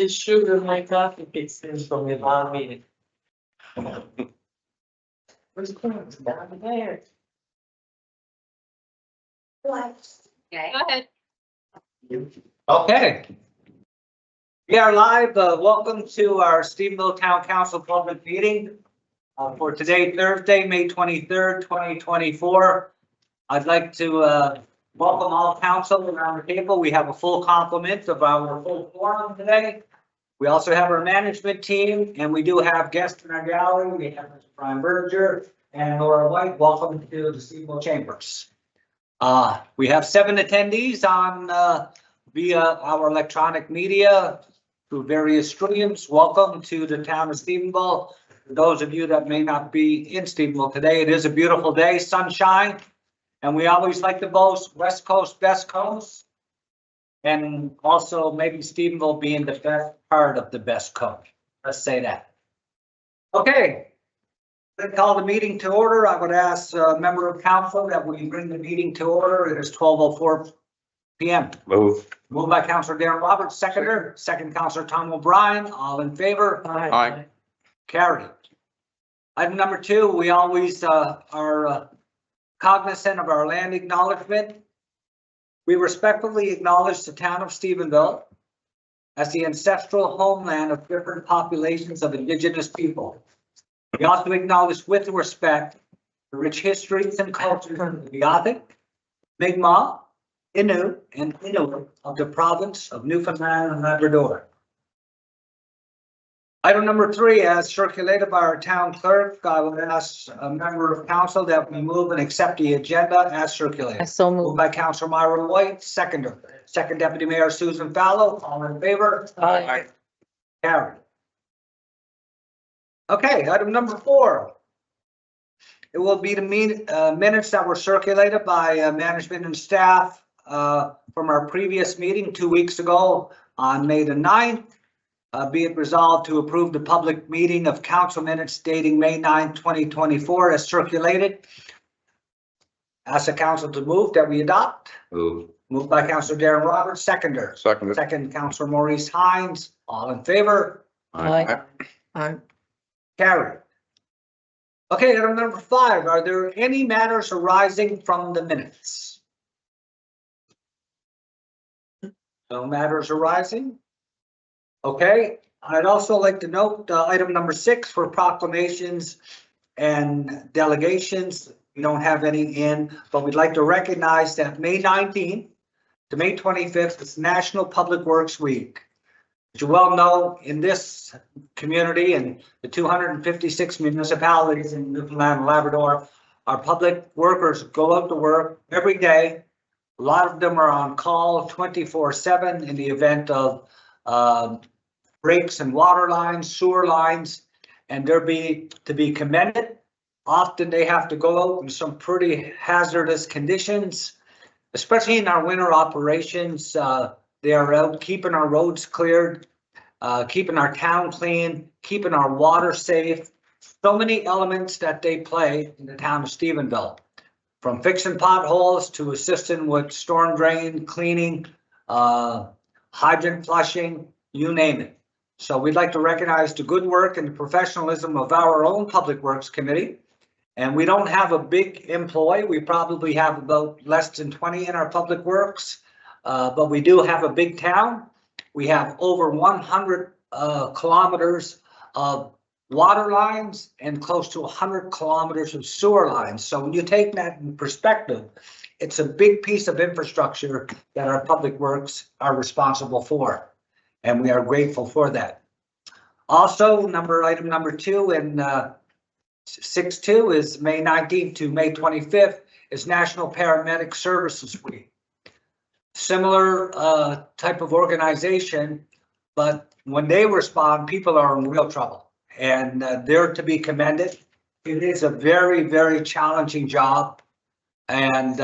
It's sugar in my coffee kicks in from your long meeting. Where's Clarence? Down there. Okay. Go ahead. Okay. We are live. Welcome to our Stephenville Town Council public meeting for today, Thursday, May 23rd, 2024. I'd like to welcome all council around the table. We have a full complement of our full forum today. We also have our management team, and we do have guests in our gallery. We have Mr. Brian Berger and Laura White. Welcome to the Stephenville Chambers. We have 7 attendees on via our electronic media through various streams. Welcome to the town of Stephenville. For those of you that may not be in Stephenville today, it is a beautiful day, sunshine, and we always like to boast West Coast, best coast, and also maybe Stephenville being the best part of the best coast. Let's say that. Okay. I call the meeting to order. I would ask a member of council that we bring the meeting to order. It is 12:04 p.m. Moved by Councilor Darren Roberts, seconder. Second, Councilor Tom O'Brien. All in favor? Aye. Carried. Item number 2, we always are cognizant of our land acknowledgement. We respectfully acknowledge the town of Stephenville as the ancestral homeland of different populations of indigenous people. We also acknowledge with respect the rich histories and cultures of the Beothuk, Mi'kmaq, Innu, and Inuit of the province of Newfoundland and Labrador. Item number 3, as circulated by our town clerk, I would ask a member of council that we move and accept the agenda as circulated. So Moved by Councilor Myra White, seconder. Second Deputy Mayor Susan Fallow, all in favor? Aye. Carried. Okay, item number 4. It will be the minutes that were circulated by management and staff from our previous meeting 2 weeks ago on May the 9th. Be it resolved to approve the public meeting of council minutes dating May 9, 2024 as circulated. Ask the council to move that we adopt. Moved by Councilor Darren Roberts, seconder. Second, Councilor Maurice Hines, all in favor? Aye. Carried. Okay, item number 5, are there any matters arising from the minutes? No matters arising? Okay, I'd also like to note item number 6 for proclamations and delegations. We don't have any in, but we'd like to recognize that May 19th to May 25th is National Public Works Week. As you well know, in this community and the 256 municipalities in Newfoundland and Labrador, our public workers go out to work every day. A lot of them are on call 24/7 in the event of breaks in water lines, sewer lines, and they're to be commended. Often they have to go out in some pretty hazardous conditions, especially in our winter operations. They are out keeping our roads cleared, keeping our town clean, keeping our water safe. So many elements that they play in the town of Stephenville, from fixing potholes to assisting with storm drain cleaning, hydrant flushing, you name it. So we'd like to recognize the good work and the professionalism of our own Public Works Committee. And we don't have a big employ. We probably have about less than 20 in our Public Works. But we do have a big town. We have over 100 kilometers of water lines and close to 100 kilometers of sewer lines. So when you take that in perspective, it's a big piece of infrastructure that our Public Works are responsible for. And we are grateful for that. Also, item number 2 and 6.2 is May 19th to May 25th is National Paramedic Services Week. Similar type of organization, but when they respond, people are in real trouble, and they're to be commended. It is a very, very challenging job, and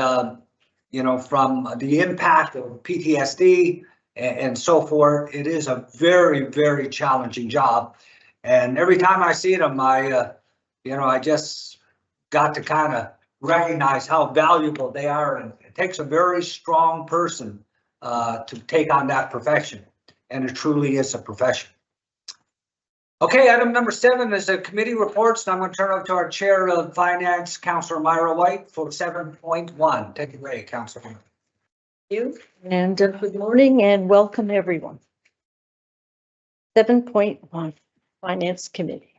you know, from the impact of PTSD and so forth, it is a very, very challenging job. And every time I see them, I just got to kind of recognize how valuable they are, and it takes a very strong person to take on that profession. and it truly is a profession. Okay, item number 7 is a committee reports, and I'm going to turn it over to our Chair of Finance, Councilor Myra White, for 7.1. Take it away, Councilor. You and good morning and welcome everyone. 7.1 Finance Committee.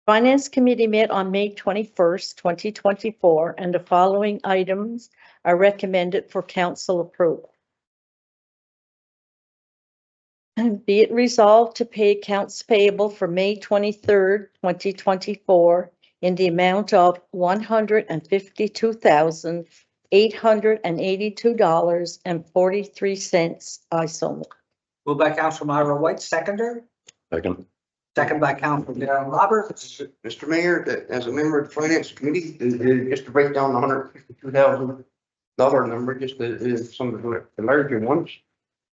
Finance Committee met on May 21st, 2024, and the following items are recommended for council approval. And be it resolved to pay accounts payable for May 23rd, 2024 in the amount of $152,882.43. I so move. Moved by Councilor Myra White, seconder. Second. Second by Councilor Darren Roberts. Mr. Mayor, as a member of the Finance Committee, just to break down the $152,000 number, just some of the larger ones.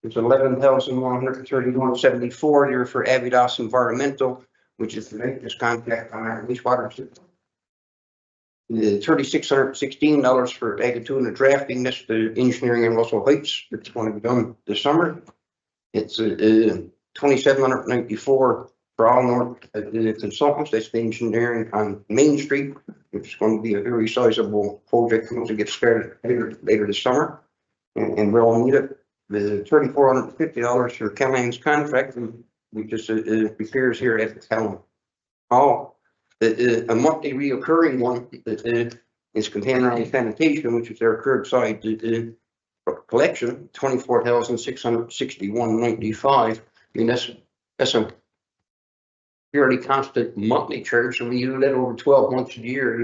There's $11,131.74 here for Avidas Environmental, which is the latest contract on our wastewater system. $3,616 for Agatuna drafting, that's the engineering in Russell Heights, it's going to be done this summer. It's $2,794 for All North Consultants, that's the engineering on Main Street, which is going to be a very sizable project once it gets started later this summer, and we'll all need it. The $3,450 for Callahan's contract, which is repairs here at the town hall. A monthly reoccurring one that is contaminated sanitation, which is their curbside collection, $24,661.95. I mean, that's a fairly constant monthly charge. So when you do that over 12 months a year,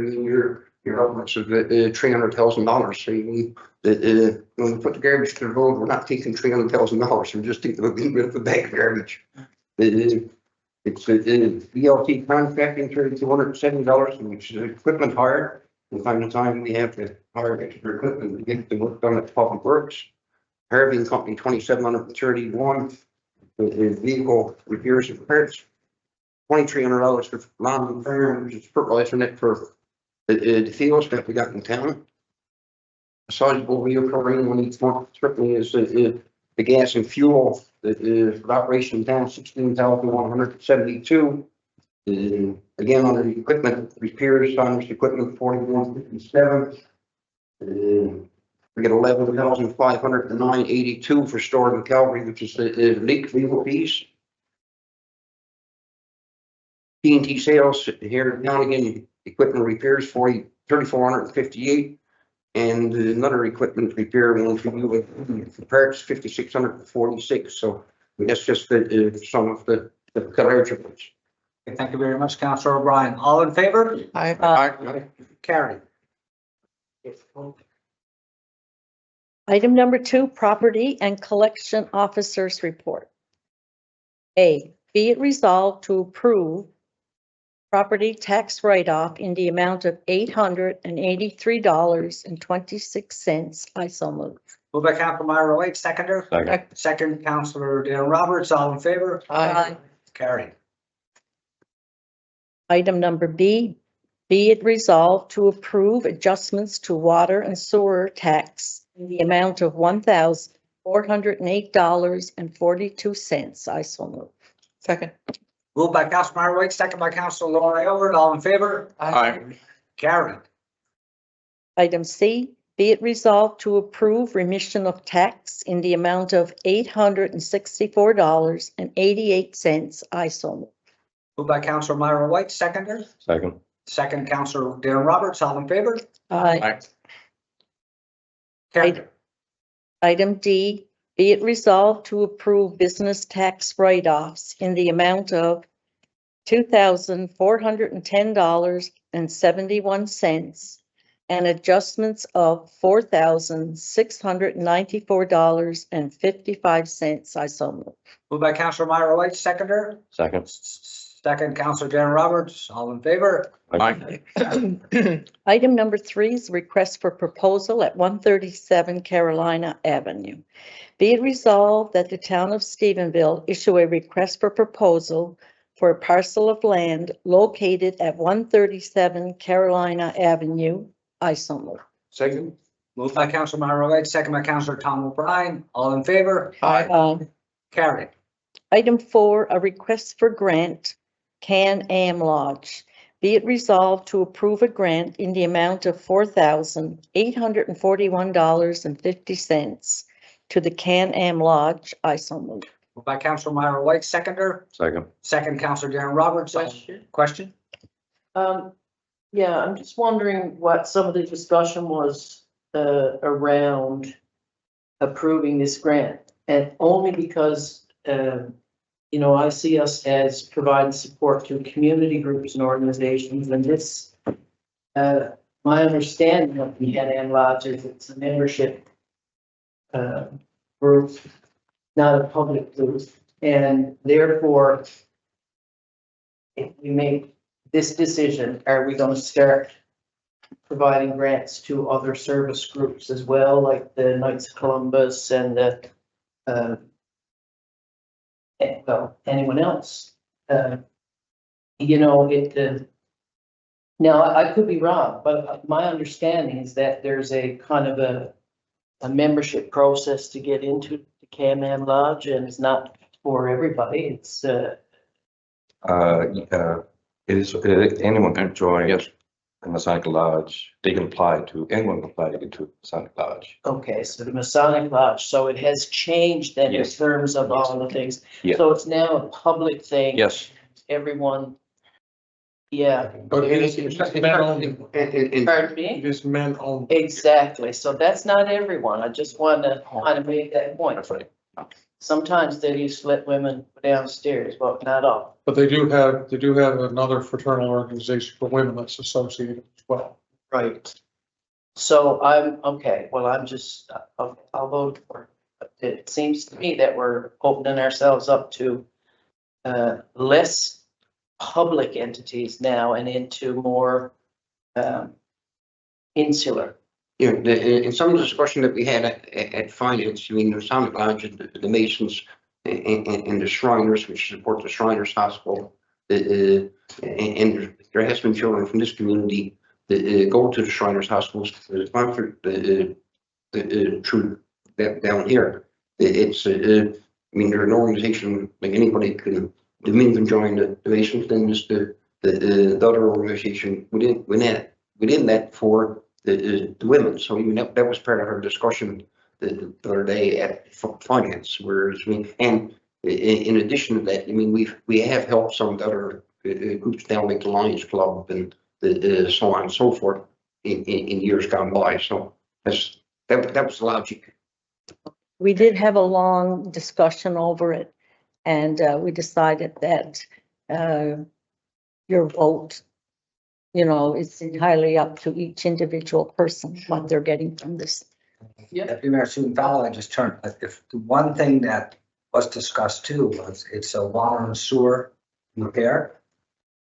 you're upwards of $300,000. So when we put the garbage to the road, we're not taking $300,000. We're just taking a little bit of the bag of garbage. It's BLT contracting, $3,270, which is equipment hire. From time to time, we have to hire extra equipment to get the work done at Public Works. Harvey Company, $2,731. Vehicle repairs and parts, $2,300 for lawn and farm, which is fertilizer net for the fields that we got in town. A sizable reoccurring one each month certainly is the gas and fuel that is for operation in town, $16,172. Again, under the equipment repairs, on equipment, $41.57. We get $11,509.82 for Storm and Calvary, which is the leak legal fees. T&T sales here now again, equipment repairs $3,458, and another equipment repair one for you for parts $5,646. So that's just some of the larger ones. Okay, thank you very much, Councilor O'Brien. All in favor? Aye. Carried. Item number 2, Property and Collection Officers Report. A, be it resolved to approve property tax write-off in the amount of $883.26. I so move. Moved by Councilor Myra White, seconder. Second. Second, Councilor Darren Roberts. All in favor? Aye. Carried. Item number B, be it resolved to approve adjustments to water and sewer tax in the amount of $1,408.42. I so move. Second. Moved by Councilor Myra White, second by Councilor Laurie Elbert. All in favor? Carried. Item C, be it resolved to approve remission of tax in the amount of $864.88. I so move. Moved by Councilor Myra White, seconder. Second. Second, Councilor Darren Roberts. All in favor? Aye. Carried. Item D, be it resolved to approve business tax write-offs in the amount of $2,410.71 and adjustments of $4,694.55. I so move. Moved by Councilor Myra White, seconder. Second. Second, Councilor Darren Roberts. All in favor? Item number 3 is request for proposal at 137 Carolina Avenue. Be it resolved that the town of Stephenville issue a request for proposal for a parcel of land located at 137 Carolina Avenue. I so move. Second. Moved by Councilor Myra White, second by Councilor Tom O'Brien. All in favor? Aye. Carried. Item 4, a request for grant, Can-Am Lodge. Be it resolved to approve a grant in the amount of $4,841.50 to the Can-Am Lodge. I so move. Moved by Councilor Myra White, seconder. Second. Second, Councilor Darren Roberts. Question. Question? Yeah, I'm just wondering what some of the discussion was, around approving this grant. And only because, you know, I see us as providing support to community groups and organizations, and this, my understanding of the Can-Am Lodge is it's a membership group, not a public group, and therefore, if we make this decision, are we gonna start providing grants to other service groups as well, like the Knights of Columbus and the, well, anyone else? You know, now I could be wrong, but my understanding is that there's a kind of a membership process to get into the Can-Am Lodge, and it's not for everybody. It's, It is, anyone can join. Yes. The Masonic Lodge, they can apply to, anyone can apply to get to Masonic Lodge. okay, so the Masonic Lodge, so it has changed then in Yes. terms of all the things. Yes. So it's now a public thing. Yes. Everyone, yeah. But it's just men only. Pardon me? It is men only. Exactly, so that's not everyone, I just want to kind of make that point. That's right. Sometimes they used to let women go downstairs, but not all. But they do have another fraternal organization for women that's associated as well. Right. So I'm, okay, well, I'm just, I'll vote for it. It seems to me that we're opening ourselves up to less public entities now and into more insular. Yeah, in some of the discussion that we had at finance, I mean, the Masonic Lodge, the Masons and the Shriners, which support the Shriners Hospital. And there has been children from this community that go to the Shriners Hospitals, sponsored through down here. It's, I mean, they're an organization like anybody can, the men can join the Masons, then there's the other organization within that for the women. So even that was part of our discussion the other day at finance, whereas I mean, and in addition to that, I mean, we have helped some of the other groups down like the Lions Club and so on and so forth in years gone by. So that was the logic. We did have a long discussion over it, and we decided that your vote, you know, it's entirely up to each individual person, what they're getting from this. Yeah. Deputy Mayor Stephenville, I just turned, if the one thing that was discussed too was it's a water and sewer repair.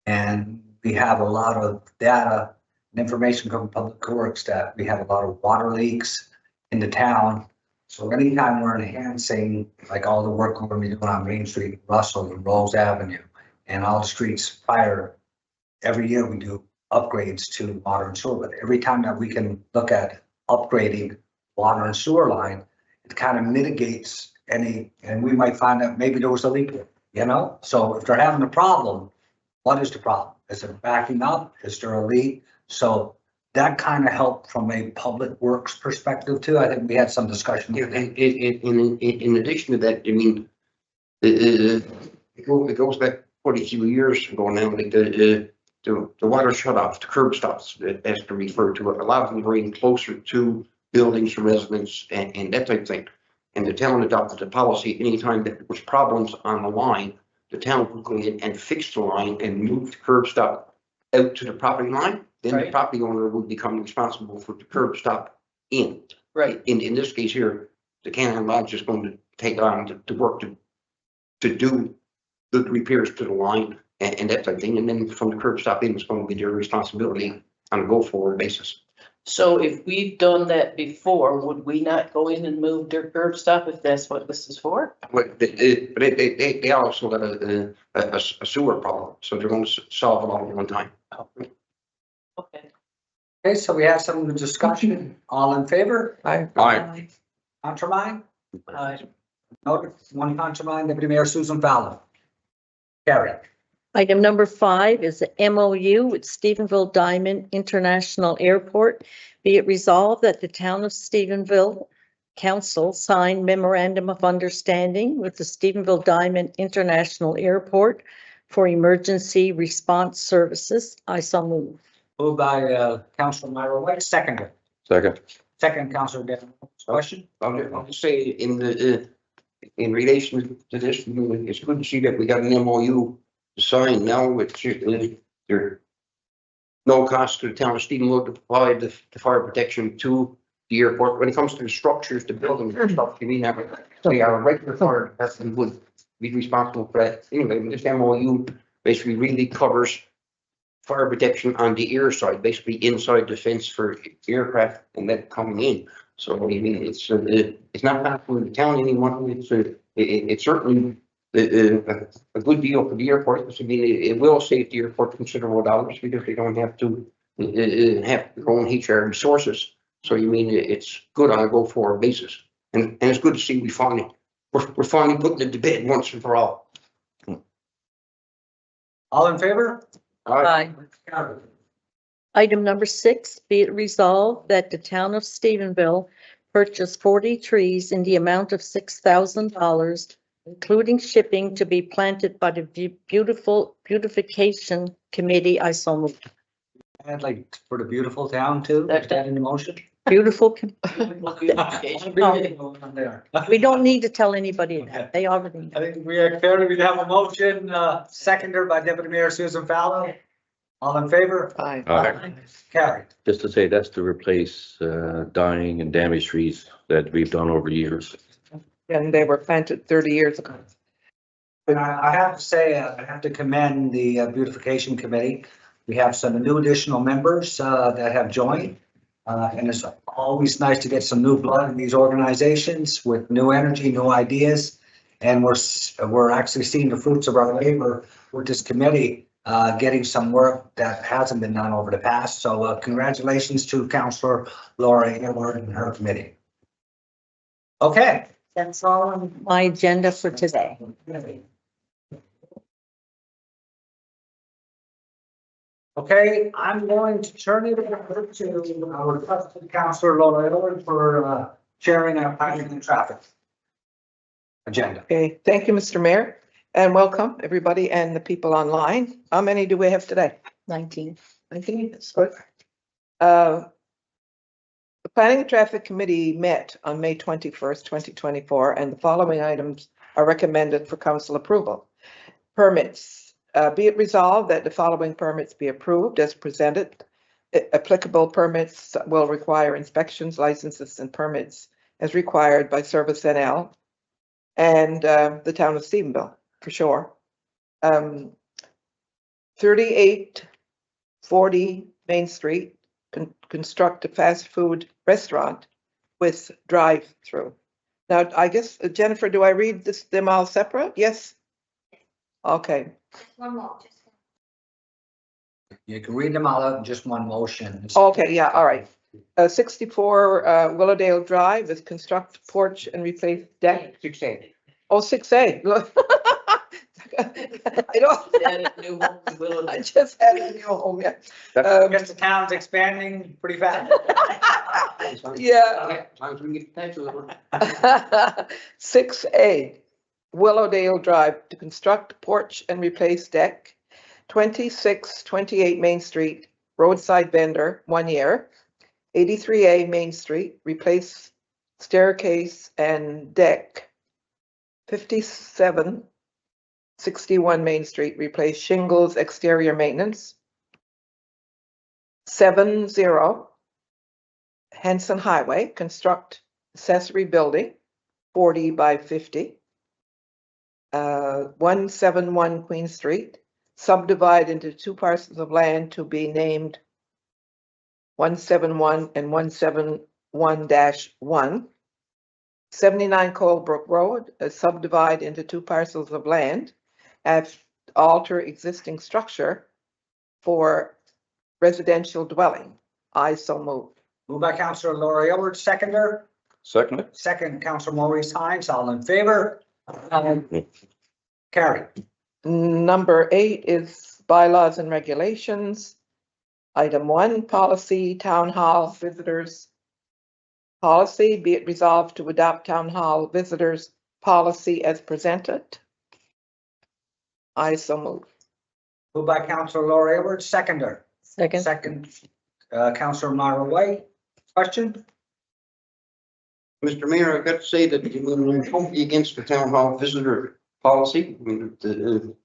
And we have a lot of data and information from Public Works that we have a lot of water leaks in the town. So anytime we're enhancing, like all the work we're gonna be doing on Main Street, Russell and Rose Avenue and all the streets fire, every year we do upgrades to water and sewer, but every time that we can look at upgrading water and sewer line, it kind of mitigates any, and we might find that maybe there was a leak, you know? So if they're having a problem, what is the problem? Is it backing up? Is there a leak? So that kind of helped from a public works perspective too. I think we had some discussion. Yeah, and in addition to that, I mean, it goes back 42 years ago now, like the water shutoffs, the curb stops, as to refer to it, a lot of them were in closer to buildings, residents, and that type of thing. And the town adopted a policy, anytime that there was problems on the line, the town would go in and fix the line and move the curb stop out to the property line. Then the Right. property owner would become responsible for the curb stop in. Right. In this case here, the Can-Am Lodge is going to take on to work to do the repairs to the line and that type of thing. And then from the curb stop in, it's going to be their responsibility on a go-forward basis. So if we've done that before, would we not go in and move their curb stop if that's what this is for? But they also got a sewer problem, so they're going to solve it all at one time. Okay. Okay, so we have some discussion. All in favor? Aye. Aye. Countermine? Noted. One contraband, Deputy Mayor Susan Fowler. Carried. Item number 5 is the MOU with Stephenville Diamond International Airport. Be it resolved that the town of Stephenville Council sign memorandum of understanding with the Stephenville Diamond International Airport for emergency response services. I so move. Moved by Councilor Myra White, seconded. Second. Second, Councilor Devon. Question? I'll just say in relation to this, it's good to see that we got an MOU signed now, which there no cost to the town of Stephenville to provide the fire protection to the airport. When it comes to the structures, the buildings and stuff, you mean that they are regular fire department would be responsible for that. Anyway, this MOU basically really covers fire protection on the air side, basically inside the fence for aircraft and then coming in. So I mean, it's not costing the town any money. It's certainly a good deal for the airport. I mean, it will save the airport considerable dollars because they don't have to have their own HR resources. So you mean it's good on a go forward basis, and it's good to see we're finally putting it to bed once and for all. All in favor? Aye. Carried. Item number 6, be it resolved that the town of Stephenville purchase 40 trees in the amount of $6,000, including shipping to be planted by the beautification committee. I so move. And like for the beautiful town too, is that in the motion? Beautiful. Going on there. We don't need to tell anybody that. They already know. I think we are clear. We have a motion, seconded by Deputy Mayor Susan Fowler. All in favor? Aye. Carried. Just to say, that's to replace dying and damaged trees that we've done over the years. And they were planted 30 years ago. And I have to say, I have to commend the beautification committee. We have some new additional members that have joined. And it's always nice to get some new blood in these organizations with new energy, new ideas. And we're actually seeing the fruits of our labor with this committee, getting some work that hasn't been done over the past. So congratulations to Councilor Laura Aylward and her committee. Okay. That's all on my agenda for today. Okay, I'm going to turn it over to our trusted Councilor Laura Aylward for chairing our planning and traffic agenda. Okay, thank you, Mr. Mayor, and welcome everybody and the people online. How many do we have today? 19. 19, that's good. The Planning and Traffic Committee met on May 21st, 2024, and the following items are recommended for council approval. Permits. Be it resolved that the following permits be approved as presented. Applicable permits will require inspections, licenses, and permits as required by Service NL and the town of Stephenville, for sure. 3840 Main Street, construct a fast food restaurant with drive-through. Now, I guess, Jennifer, do I read them all separate? Yes? Okay. One more, just. You can read them all out in just one motion. Okay, yeah, all right. 64 Willowdale Drive is construct porch and replace deck. 6A. Oh, 6A. Look. I don't. I just had a new home, yeah. I guess the town's expanding pretty fast. Yeah. 6A, Willowdale Drive to construct porch and replace deck. 2628 Main Street, roadside vendor, 1 year. 83A Main Street, replace staircase and deck. 5761 Main Street, replace shingles, exterior maintenance. 70 Henson Highway, construct accessory building, 40 by 50. 171 Queen Street, subdivide into 2 parcels of land to be named 171 and 171-1. 79 Colebrook Road, subdivide into 2 parcels of land, alter existing structure for residential dwelling. I so move. Moved by Councilor Laura Aylward, seconder. Second. Second, Councillor Maurice Hines, all in favor? Carried. Number 8 is bylaws and regulations. Item 1, policy, town hall visitors policy. Be it resolved to adopt town hall visitors policy as presented. I so move. Moved by Councillor Laura Edwards, seconder. Second. Second, Councillor Myra White. Question? Mr. Mayor, I got to say that I'm totally against the town hall visitor policy. I mean, the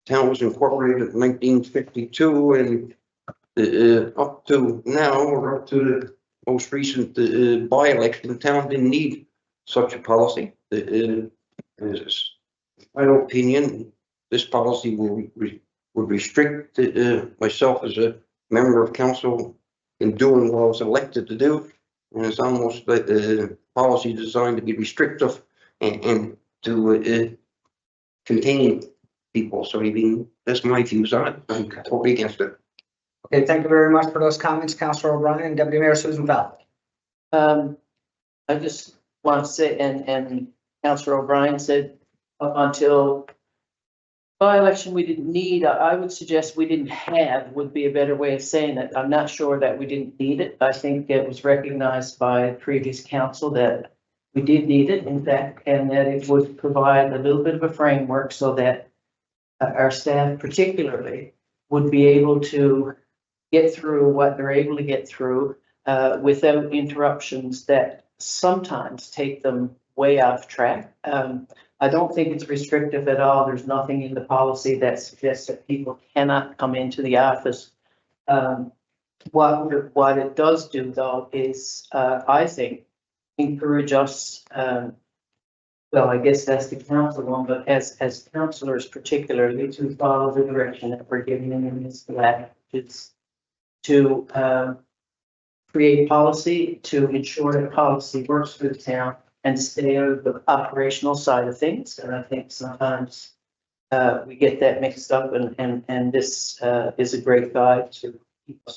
town was incorporated in 1952 and up to now, or up to the most recent by-election, the town didn't need such a policy. In my opinion, this policy would restrict myself as a member of council in doing what I was elected to do. And it's almost like a policy designed to be restrictive and to contain people. So I mean, that's my views on it. I'm totally against it. Okay, thank you very much for those comments, Councillor O'Brien. Deputy Mayor Susan Bell. I just want to say, and Councillor O'Brien said up until by-election, we didn't need, I would suggest we didn't have, would be a better way of saying it. I'm not sure that we didn't need it. I think it was recognized by previous council that we did need it, in fact, and that it would provide a little bit of a framework so that our staff particularly would be able to get through what they're able to get through without interruptions that sometimes take them way off track. I don't think it's restrictive at all. There's nothing in the policy that suggests that people cannot come into the office. What it does do though is, I think, encourage us, well, I guess that's the council one, but as councillors particularly, to follow the direction that we're giving them in this lab, it's to create policy, to ensure that policy works for the town and stay out of the operational side of things. And I think sometimes we get that mixed up, and this is a great guide to people.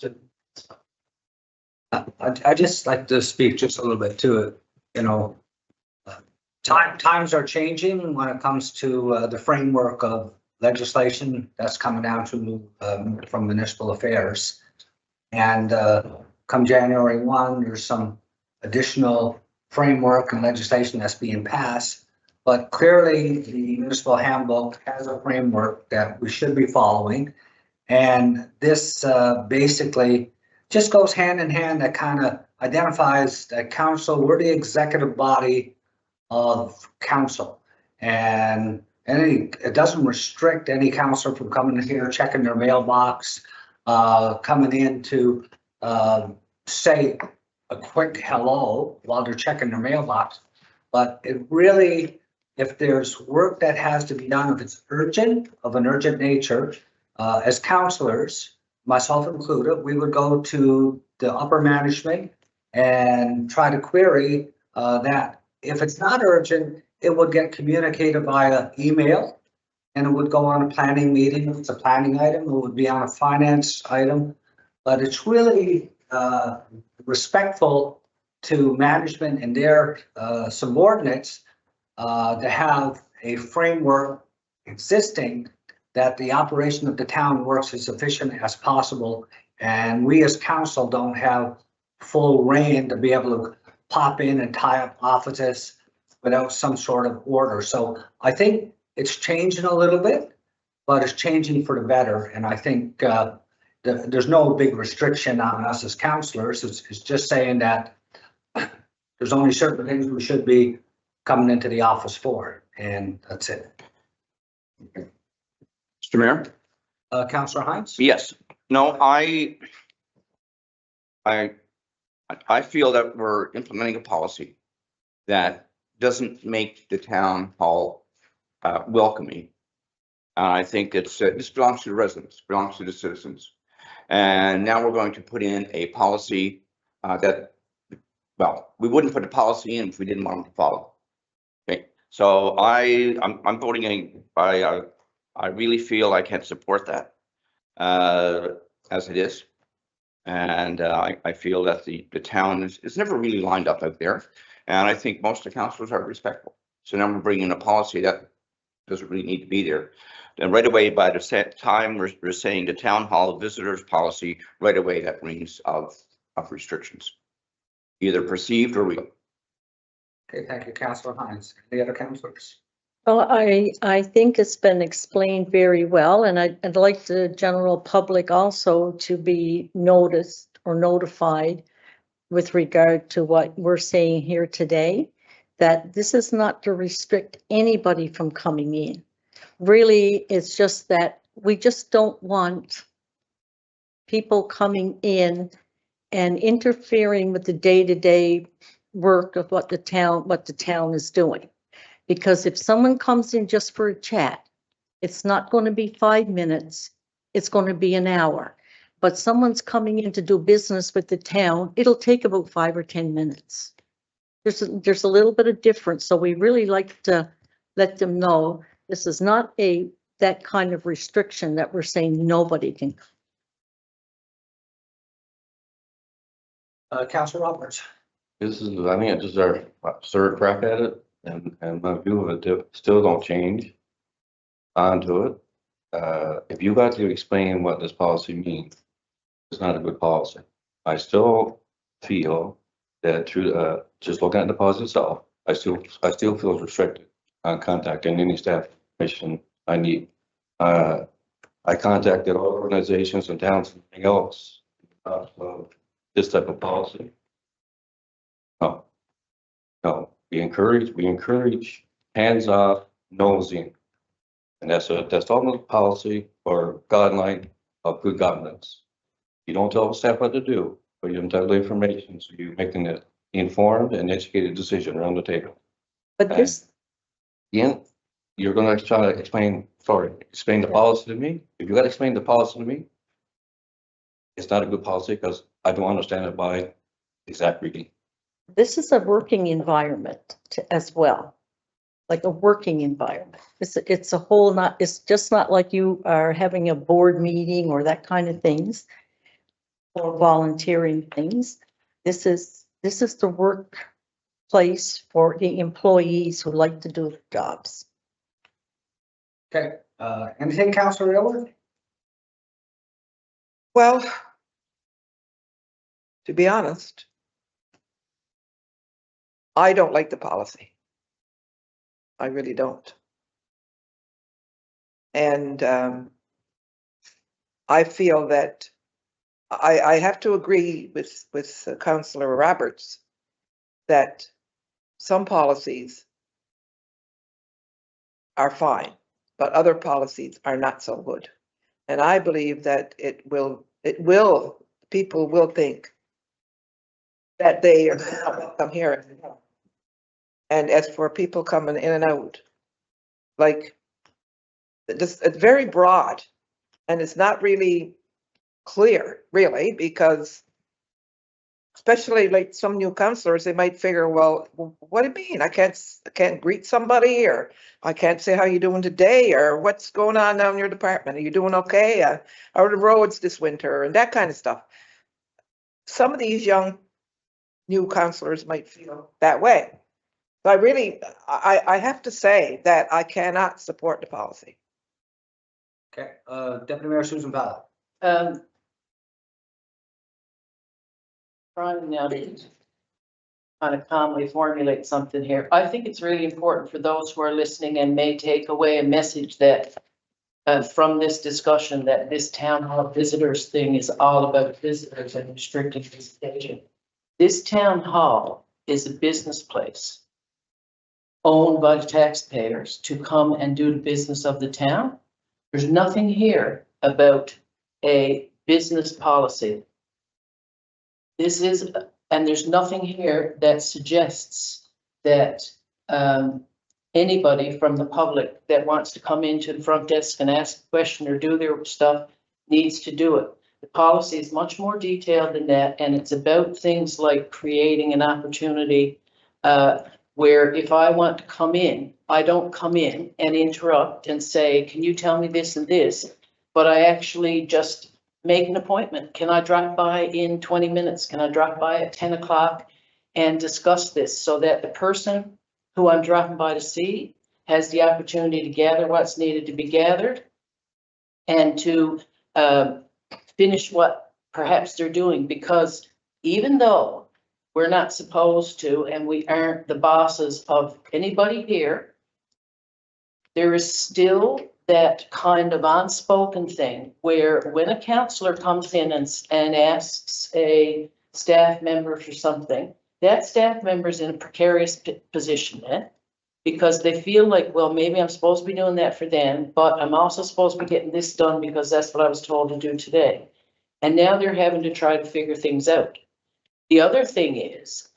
I just like to speak just a little bit to it. You know, times are changing when it comes to the framework of legislation that's coming down to from municipal affairs. And come January 1, there's some additional framework and legislation that's being passed. But clearly, the municipal handbook has a framework that we should be following. And this basically just goes hand in hand, that kind of identifies that council, we're the executive body of council. And it doesn't restrict any councilor from coming in here, checking their mailbox, coming in to say a quick hello while they're checking their mailbox. But it really, if there's work that has to be done, if it's urgent, of an urgent nature, as councillors, myself included, we would go to the upper management and try to query that. If it's not urgent, it would get communicated via email, and it would go on a planning meeting. If it's a planning item, it would be on a finance item. But it's really respectful to management and their subordinates to have a framework existing that the operation of the town works as efficient as possible. And we as council don't have full reign to be able to pop in and tie up offices without some sort of order. So I think it's changing a little bit, but it's changing for the better. And I think there's no big restriction on us as councillors. It's just saying that there's only certain things we should be coming into the office for, and that's it. Mr. Mayor? Councillor Hines? Yes. No, I feel that we're implementing a policy that doesn't make the town hall welcoming. I think it's this belongs to the residents, belongs to the citizens. And now we're going to put in a policy that, well, we wouldn't put a policy in if we didn't want them to follow. Okay, so I'm voting. I really feel I can support that as it is. And I feel that the town is never really lined up out there. And I think most of the councilors are respectful. So now we're bringing a policy that doesn't really need to be there. And right away, by the set time, we're saying the town hall visitors policy, right away, that rings of restrictions, either perceived or real. Okay, thank you, Councillor Hines. Any other councillors? Well, I think it's been explained very well, and I'd like the general public also to be noticed or notified with regard to what we're saying here today, that this is not to restrict anybody from coming in. Really, it's just that we just don't want people coming in and interfering with the day-to-day work of what the town is doing. Because if someone comes in just for a chat, it's not going to be 5 minutes, it's going to be an hour. But someone's coming in to do business with the town, it'll take about 5 or 10 minutes. There's a little bit of difference, so we really like to let them know this is not that kind of restriction that we're saying nobody can. Councillor Roberts. This is, I think it's just our third crack at it, and my view of it still don't change onto it. If you got to explain what this policy means, it's not a good policy. I still feel that through, just looking at the policy itself, I still feel restricted on contacting any staff information I need. I contacted all organizations and towns and everything else of this type of policy. No, we encourage hands-off nosing. And that's almost a policy or guideline of good governance. You don't tell the staff what to do, but you don't tell the information, so you're making an informed and educated decision around the table. But this, Ian, you're gonna try to explain the policy to me. If you gotta explain the policy to me, it's not a good policy because I don't understand it by exact reading. this is a working environment as well, like a working environment. It's a whole it's just not like you are having a board meeting or that kind of things or volunteering things. This is the workplace for the employees who like to do their jobs. Okay, anything, Councillor Aylward? Well, to be honest, I don't like the policy. I really don't. And I feel that I have to agree with Councillor Roberts that some policies are fine, but other policies are not so good. And I believe that people will think that they are welcome here. And as for people coming in and out, like, it's very broad and it's not really clear, really, because especially like some new councillors, they might figure, well, what do you mean? I can't greet somebody, or I can't say how you doing today, or what's going on down in your department? Are you doing okay? How are the roads this winter? And that kind of stuff. Some of these young new councillors might feel that way. So I have to say that I cannot support the policy. Okay, Deputy Mayor Susan Ballard. Trying now to kind of calmly formulate something here. I think it's really important for those who are listening and may take away a message that from this discussion, that this town hall visitors thing is all about visitors and restricting visitation. This town hall is a business place owned by the taxpayers to come and do the business of the town. There's nothing here about a business policy. And there's nothing here that suggests that anybody from the public that wants to come into the front desk and ask a question or do their stuff needs to do it. The policy is much more detailed than that, and it's about things like creating an opportunity where if I want to come in, I don't come in and interrupt and say, can you tell me this and this? But I actually just make an appointment. Can I drop by in 20 minutes? Can I drop by at 10 o'clock and discuss this so that the person who I'm dropping by to see has the opportunity to gather what's needed to be gathered and to finish what perhaps they're doing, because even though we're not supposed to, and we aren't the bosses of anybody here, there is still that kind of unspoken thing where when a counselor comes in and asks a staff member for something, that staff member is in a precarious position then, because they feel like, well, maybe I'm supposed to be doing that for them, but I'm also supposed to be getting this done because that's what I was told to do today. And now they're having to try to figure things out. The other thing is,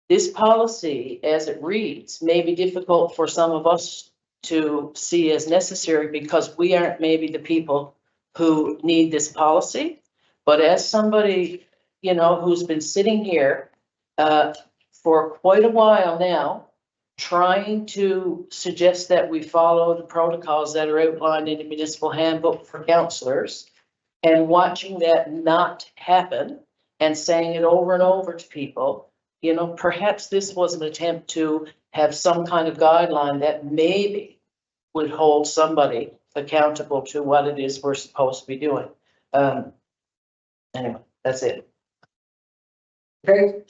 this policy, as it reads, may be difficult for some of us to see as necessary because we aren't maybe the people who need this policy. But as somebody, you know, who's been sitting here for quite a while now, trying to suggest that we follow the protocols that are outlined in the municipal handbook for counselors, and watching that not happen and saying it over and over to people, you know, perhaps this was an attempt to have some kind of guideline that maybe would hold somebody accountable to what it is we're supposed to be doing. Anyway, that's it. Okay,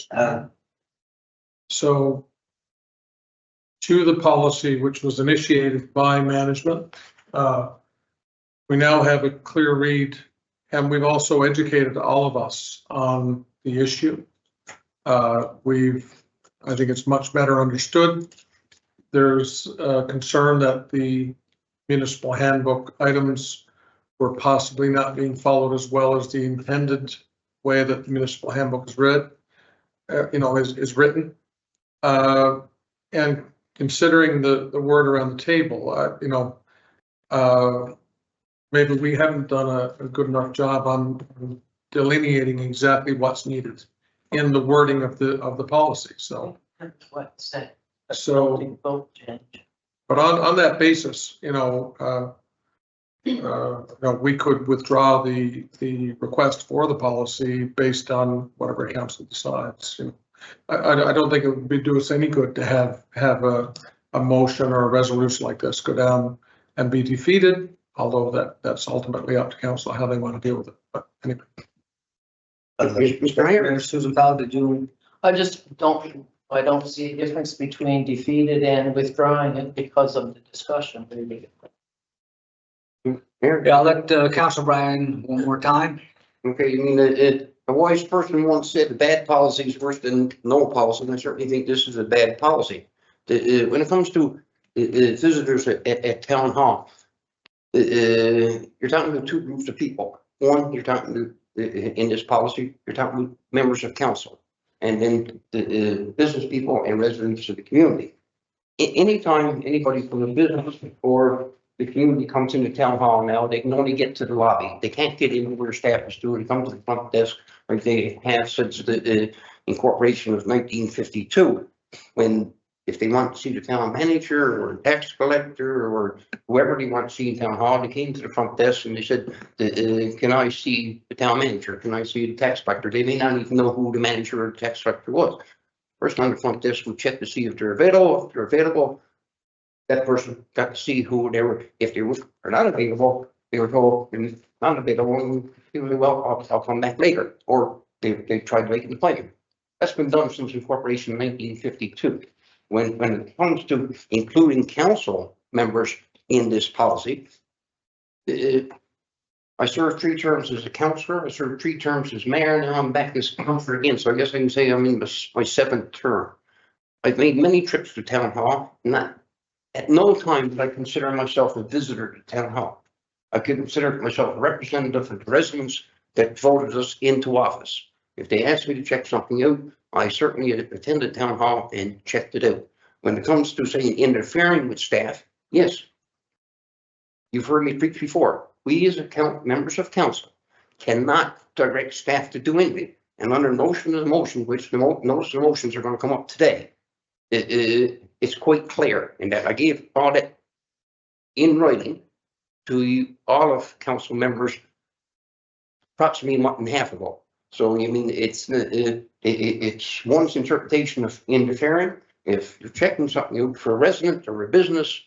So to the policy, which was initiated by management, we now have a clear read, and we've also educated all of us on the issue. I think it's much better understood. There's a concern that the municipal handbook items were possibly not being followed as well as the intended way that the municipal handbook is read, is written. And considering the word around the table, maybe we haven't done a good enough job on delineating exactly what's needed in the wording of the policy. So, What to say? Vote change. But on that basis, we could withdraw the request for the policy based on whatever council decides. I don't think it would do us any good to have a motion or a resolution like this go down and be defeated, although that's ultimately up to council how they want to deal with it. But anyway. Mr. Mayor, Susan Powell, did you? I don't see a difference between defeated and withdrawing it because of the discussion. Yeah, I'll let Council Bryan one more time. Okay, you mean a wise person once said bad policy is worse than no policy, and I certainly think this is a bad policy. When it comes to visitors at town hall, you're talking to two groups of people. One, you're talking to, in this policy, you're talking to members of council, and then the business people and residents of the community. Anytime anybody from the business or the community comes into town hall now, they can only get to the lobby. They can't get in where staff is doing. They come to the front desk like they have since the incorporation of 1952. When, if they want to see the town manager or tax collector or whoever they want to see in town hall, they came to the front desk and they said, can I see the town manager? Can I see the tax collector? They may not even know who the manager or the tax collector was. Person on the front desk would check to see if they're available. If they're available, that person got to see who they were. If they were not available, they were told, not available, well, I'll come back later. Or they tried to make an appointment. That's been done since incorporation in 1952. When it comes to including council members in this policy, I served 3 terms as a councillor. I served 3 terms as mayor. Now I'm back as councillor again. So I guess I can say I'm in my 7th term. I've made many trips to town hall. At no time did I consider myself a visitor to town hall. I considered myself a representative of the residents that voted us into office. If they asked me to check something out, I certainly attended town hall and checked it out. When it comes to saying interfering with staff, yes. You've heard me preach before. We as members of council cannot direct staff to do anything. And under notion of the motion, which the notice of motions are going to come up today, it's quite clear in that I gave all that in writing to all of council members approximately a month and a half ago. So you mean it's It's one's interpretation of interfering. If you're checking something out for a resident or a business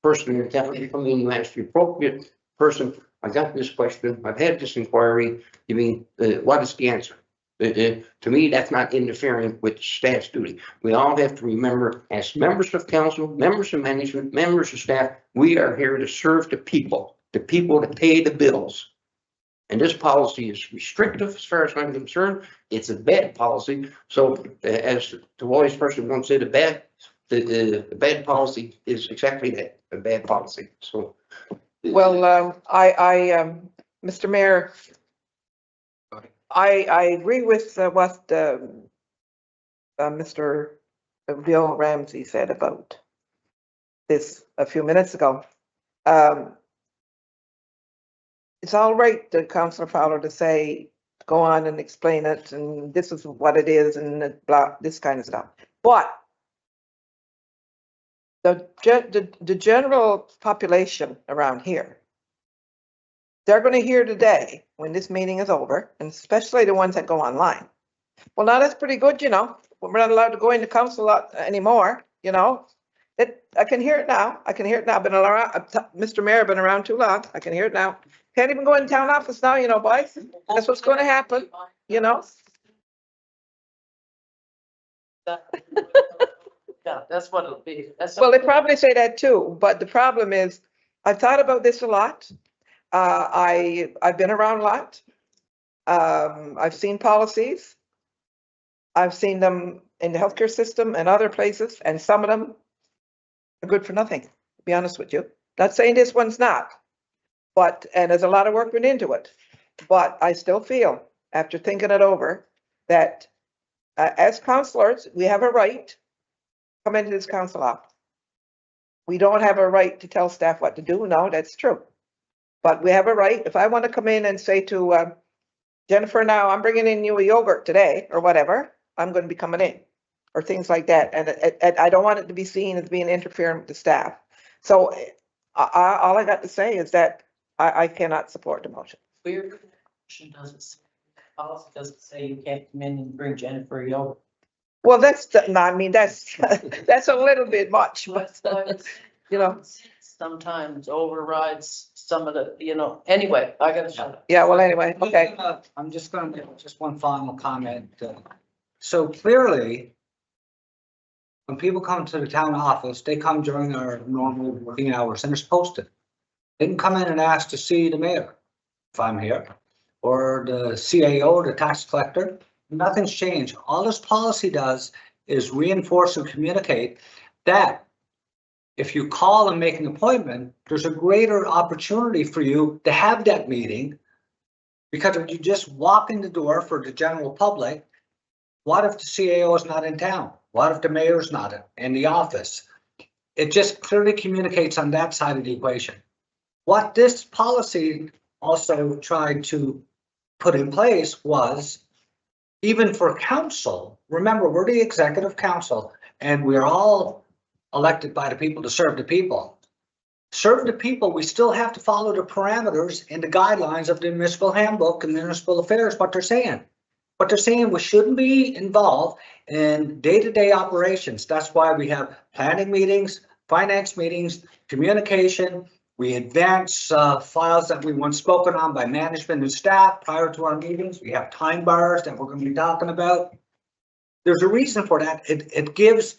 person in town, you come in, you ask the appropriate person, I got this question, I've had this inquiry, you mean, what is the answer? To me, that's not interfering with staff's duty. We all have to remember, as members of council, members of management, members of staff, we are here to serve the people that pay the bills. And this policy is restrictive as far as I'm concerned. It's a bad policy. So as the wise person once said, the bad policy is exactly that, a bad policy. So. Well, Mr. Mayor, I agree with what Mr. Bill Ramsey said about this a few minutes ago. It's all right, Councillor Fowler, to say, go on and explain it, and this is what it is, and blah, this kind of stuff. But the general population around here, they're going to hear today when this meeting is over, and especially the ones that go online. Well, now that's pretty good, you know. We're not allowed to go into council anymore, you know. I can hear it now. I can hear it now. Been around, Mr. Mayor, been around too long. I can hear it now. Can't even go in town office now, you know, boys. That's what's going to happen, you know. Yeah, that's what it'll be. That's Well, they probably say that too, but the problem is, I've thought about this a lot. I've been around a lot. I've seen policies. I've seen them in the healthcare system and other places, and some of them are good for nothing, to be honest with you. Not saying this one's not, but, and there's a lot of work went into it. But I still feel, after thinking it over, that as councillors, we have a right to come into this council office. We don't have a right to tell staff what to do. No, that's true. But we have a right, if I want to come in and say to Jennifer, now I'm bringing in you a yogurt today or whatever, I'm going to be coming in, or things like that. And I don't want it to be seen as being interfering with the staff. So all I got to say is that I cannot support the motion. weird. Policy doesn't say you can't come in and bring Jennifer yogurt. Well, that's, no, I mean, that's a little bit much, but, you know. Sometimes overrides some of the, you know, anyway, I gotta shut up. Yeah, well, anyway, okay. I'm just gonna make just one final comment. So clearly, when people come to the town office, they come during our normal working hours and it's posted. They can come in and ask to see the mayor, if I'm here, or the CAO, the tax collector. Nothing's changed. All this policy does is reinforce and communicate that if you call and make an appointment, there's a greater opportunity for you to have that meeting. Because if you just walk in the door for the general public, what if the CAO is not in town? What if the mayor's not in the office? It just clearly communicates on that side of the equation. What this policy also tried to put in place was, even for council, remember, we're the executive council and we're all elected by the people to serve the people. Serve the people, we still have to follow the parameters and the guidelines of the municipal handbook and municipal affairs, what they're saying. What they're saying, we shouldn't be involved in day-to-day operations. That's why we have planning meetings, finance meetings, communication. We advance files that we want spoken on by management and staff prior to our meetings. We have time bars that we're going to be talking about. There's a reason for that. It gives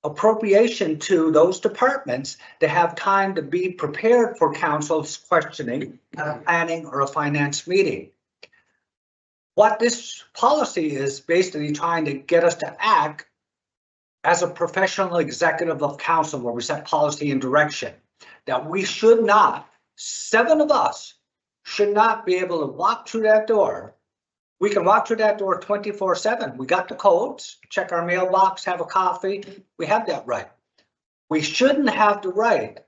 appropriation to those departments to have time to be prepared for council's questioning at a planning or a finance meeting. What this policy is basically trying to get us to act as a professional executive of council, where we set policy and direction, that we should not, 7 of us should not be able to walk through that door. We can walk through that door 24/7. We got the codes, check our mailbox, have a coffee. We have that right. We shouldn't have the right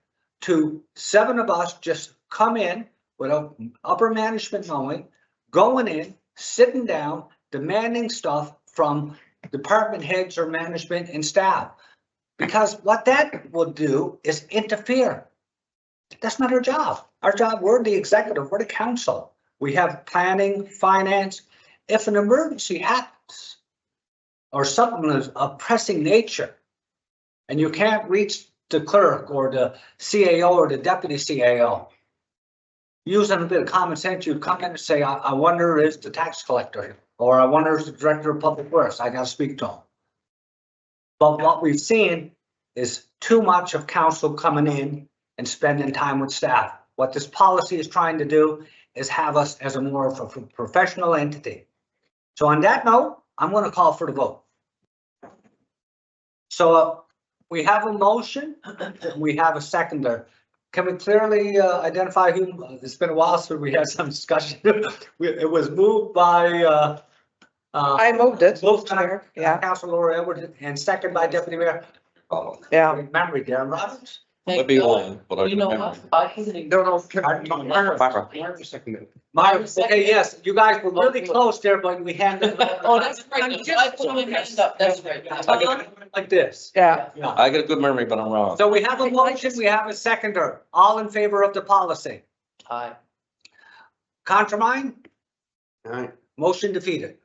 to 7 of us just come in without upper management knowing, going in, sitting down, demanding stuff from department heads or management and staff. Because what that will do is interfere. That's not our job. Our job, we're the executive, we're the council. We have planning, finance. If an emergency happens, or something of pressing nature, and you can't reach the clerk or the CAO or the deputy CAO, using a bit of common sense, you'd come in and say, I wonder is the tax collector here? Or I wonder is the director of public works, I gotta speak to him. But what we've seen is too much of council coming in and spending time with staff. What this policy is trying to do is have us as a more of a professional entity. So on that note, I'm gonna call for the vote. So we have a motion, we have a seconder. Can we clearly identify who? It's been a while since we had some discussion. It was moved by I moved it. moved by Chair. Yeah, Councilor Laura Edwards and second by Deputy Mayor. yeah. Memory, Darren Roberts. Might be one, but I You know remember. what? I can. No, no. Barbara. Second. Myra, okay, yes, you guys were really close there, but we had. Oh, that's right. I put my hand up. That's right. Like this. Yeah, Yeah. I get a good memory, but I'm wrong. So we have a motion, we have a seconder. All in favor of the policy? Aye. Contra mine? All right. Motion defeated.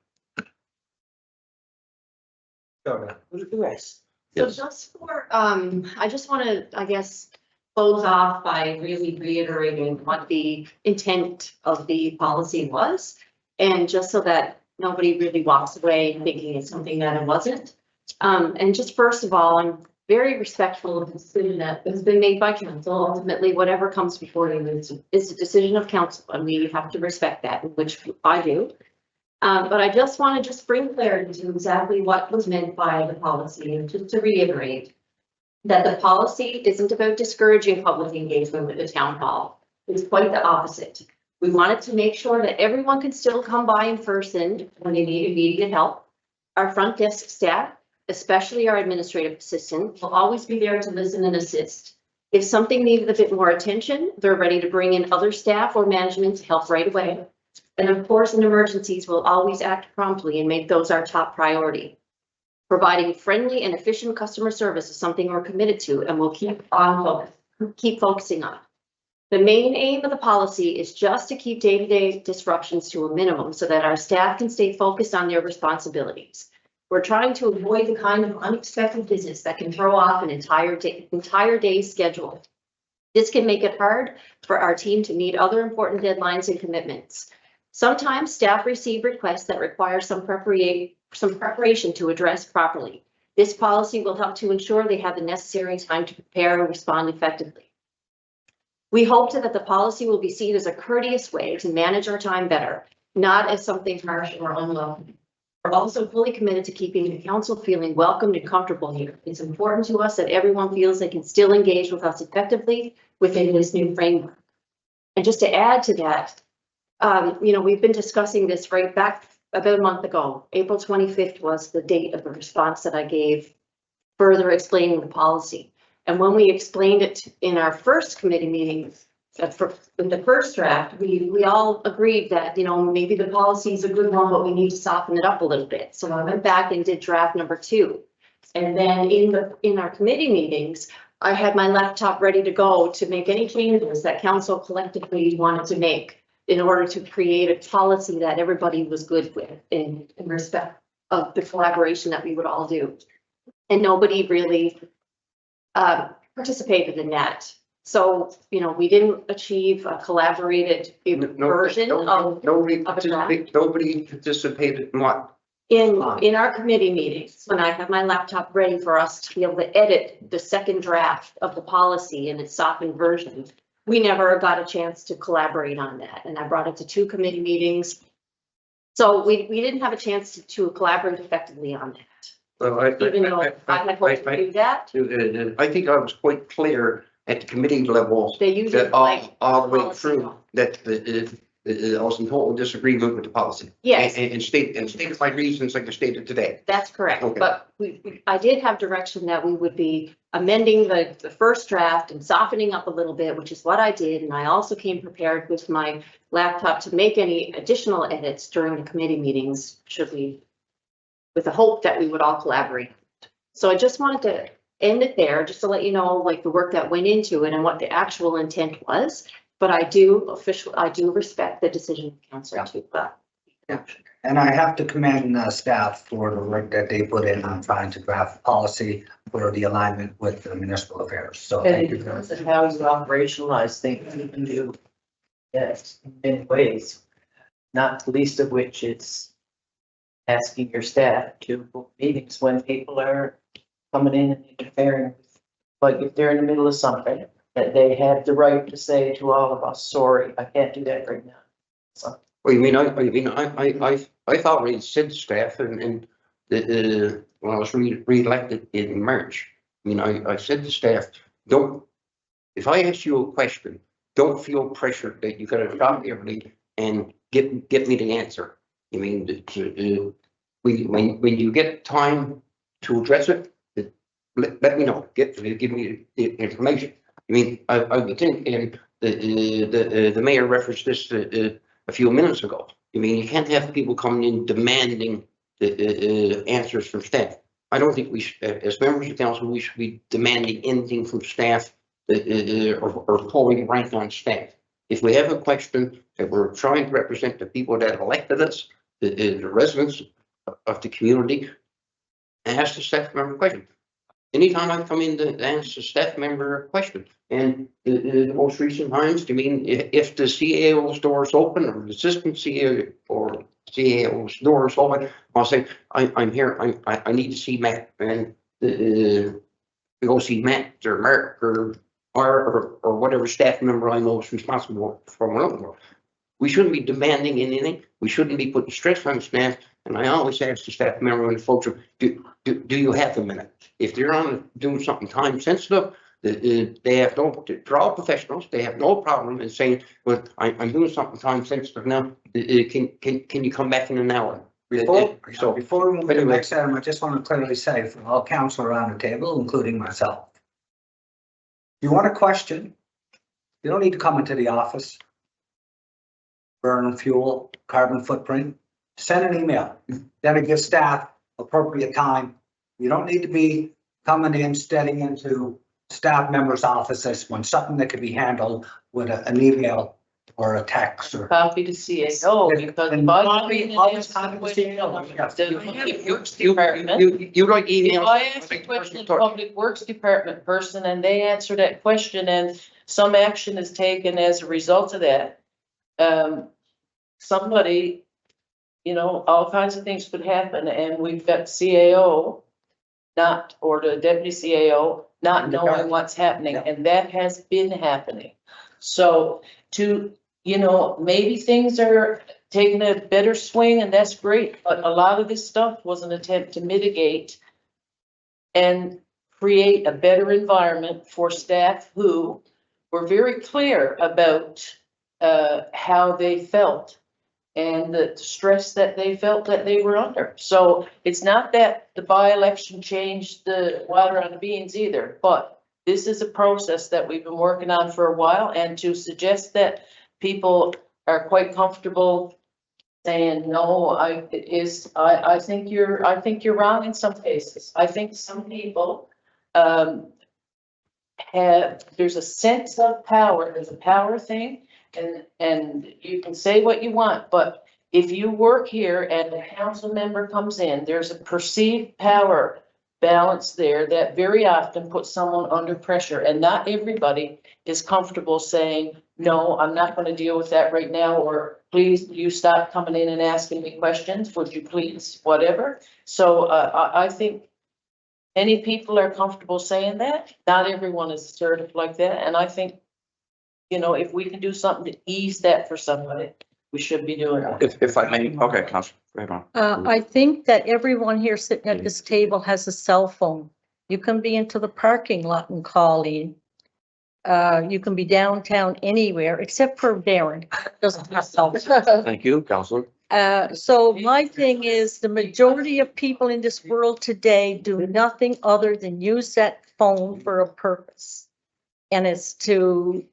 Yes. So Yes. just for, I just want to, I guess, close off by really reiterating what the intent of the policy was. And just so that nobody really walks away thinking it's something that it wasn't. And just first of all, I'm very respectful of the decision that has been made by council. Ultimately, whatever comes before you is a decision of council, and we have to respect that, which I do. But I just want to bring clarity to exactly what was meant by the policy, and just to reiterate that the policy isn't about discouraging public engagement with the town hall. It's quite the opposite. We wanted to make sure that everyone could still come by in person when they need immediate help. Our front desk staff, especially our administrative assistant, will always be there to listen and assist. If something needed a bit more attention, they're ready to bring in other staff or management to help right away. And of course, in emergencies, we'll always act promptly and make those our top priority. Providing friendly and efficient customer service is something we're committed to and we'll keep focusing on. The main aim of the policy is just to keep day-to-day disruptions to a minimum so that our staff can stay focused on their responsibilities. We're trying to avoid the kind of unexpected business that can throw off an entire day's schedule. This can make it hard for our team to meet other important deadlines and commitments. Sometimes staff receive requests that require some preparation to address properly. This policy will help to ensure they have the necessary time to prepare and respond effectively. We hope that the policy will be seen as a courteous way to manage our time better, not as something harsh or unwelcome. We're also fully committed to keeping the council feeling welcomed and comfortable here. It's important to us that everyone feels they can still engage with us effectively within this new framework. And just to add to that, we've been discussing this right back about a month ago. April 25th was the date of the response that I gave, further explaining the policy. And when we explained it in our first committee meeting, in the first draft, we all agreed that, maybe the policy is a good one, but we need to soften it up a little bit. So I went back and did draft number 2. And then in our committee meetings, I had my laptop ready to go to make any changes that council collectively wanted to make in order to create a policy that everybody was good with in respect of the collaboration that we would all do. And nobody really participated in that. So, we didn't achieve a collaborated version of Nobody of a draft. participated in what? In our committee meetings, when I have my laptop ready for us to be able to edit the second draft of the policy in its softened version, we never got a chance to collaborate on that. And I brought it to 2 committee meetings. So we didn't have a chance to collaborate effectively on that. Well, Even though I had hoped to do that, I think I was quite clear at the committee level they usually that like. all the way policy through law. that I was in total disagreement with the policy. Yes. And stated my reasons like I stated today. That's correct, Okay. but I did have direction that we would be amending the first draft and softening up a little bit, which is what I did. And I also came prepared with my laptop to make any additional edits during the committee meetings, with the hope that we would all collaborate. So I just wanted to end it there, just to let you know, like the work that went into it and what the actual intent was. But I do respect the decision of council to And I have to commend staff for the work that they put in on trying to draft policy for the alignment with the municipal affairs. So And thank it you. very much. depends on how you operationalize things, you can do, yes, in many ways. Not the least of which is asking your staff to book meetings when people are coming in and interfering. Like if they're in the middle of something, that they have the right to say to all of us, sorry, I can't do that right now. So, Well, you mean, I thought we said to staff and when I was re-elected in March, I said to staff, if I ask you a question, don't feel pressured that you gotta stop everything and get me the answer. I mean, when you get time to address it, let me know, give me the information. I mean, I would think, and the mayor referenced this a few minutes ago. I mean, you can't have people coming in demanding the answers from staff. I don't think we should, as members of council, we should be demanding anything from staff or pulling rank on staff. If we have a question that we're trying to represent the people that elected us, the residents of the community, ask the staff member a question. Anytime I come in to ask a staff member a question, and the most recent times, I mean, if the CAO's door is open or the assistant CAO or CAO's door is open, I'll say, I'm here, I need to see Matt, and we go see Matt or Mark or whatever staff member I know is responsible for one of them. We shouldn't be demanding anything. We shouldn't be putting stress on staff. And I always ask the staff member when the folks are, do you have a minute? If they're on doing something time sensitive, they have no, they're all professionals. They have no problem in saying, well, I'm doing something time sensitive now. Can you come back in an hour? Before So we move to the next item, I just want to clearly say for all council around the table, including myself. If you want a question, you don't need to come into the office. Burn fuel, carbon footprint, send an email. Then it gives staff appropriate time. You don't need to be coming in, stepping into staff members' offices when something that could be handled with an email or a text or. copy to CAO, because if I read an answer question, the Works Department. You like If emails? I ask a question to the Public Works Department person and they answer that question and some action is taken as a result of that, somebody, all kinds of things could happen, and we've got CAO or the deputy CAO not knowing what's happening, and that has been happening. So maybe things are taking a better swing, and that's great, but a lot of this stuff was an attempt to mitigate and create a better environment for staff who were very clear about how they felt and the stress that they felt that they were under. So it's not that the by-election changed the water on the beans either, but this is a process that we've been working on for a while, and to suggest that people are quite comfortable saying, no, I think you're wrong in some cases. I think some people there's a sense of power, there's a power thing. And you can say what you want, but if you work here and a council member comes in, there's a perceived power balance there that very often puts someone under pressure, and not everybody is comfortable saying, no, I'm not going to deal with that right now, or please, you stop coming in and asking me questions, would you please, whatever. So I think many people are comfortable saying that. Not everyone is assertive like that, and I think if we can do something to ease that for somebody, we should be doing it. If I may, okay, Councilor, go ahead on. I think that everyone here sitting at this table has a cell phone. You can be into the parking lot and call in. You can be downtown anywhere except for Darren. Doesn't have cell phone. Thank you, Councilor. So my thing is, the majority of people in this world today do nothing other than use that phone for a purpose. And it's to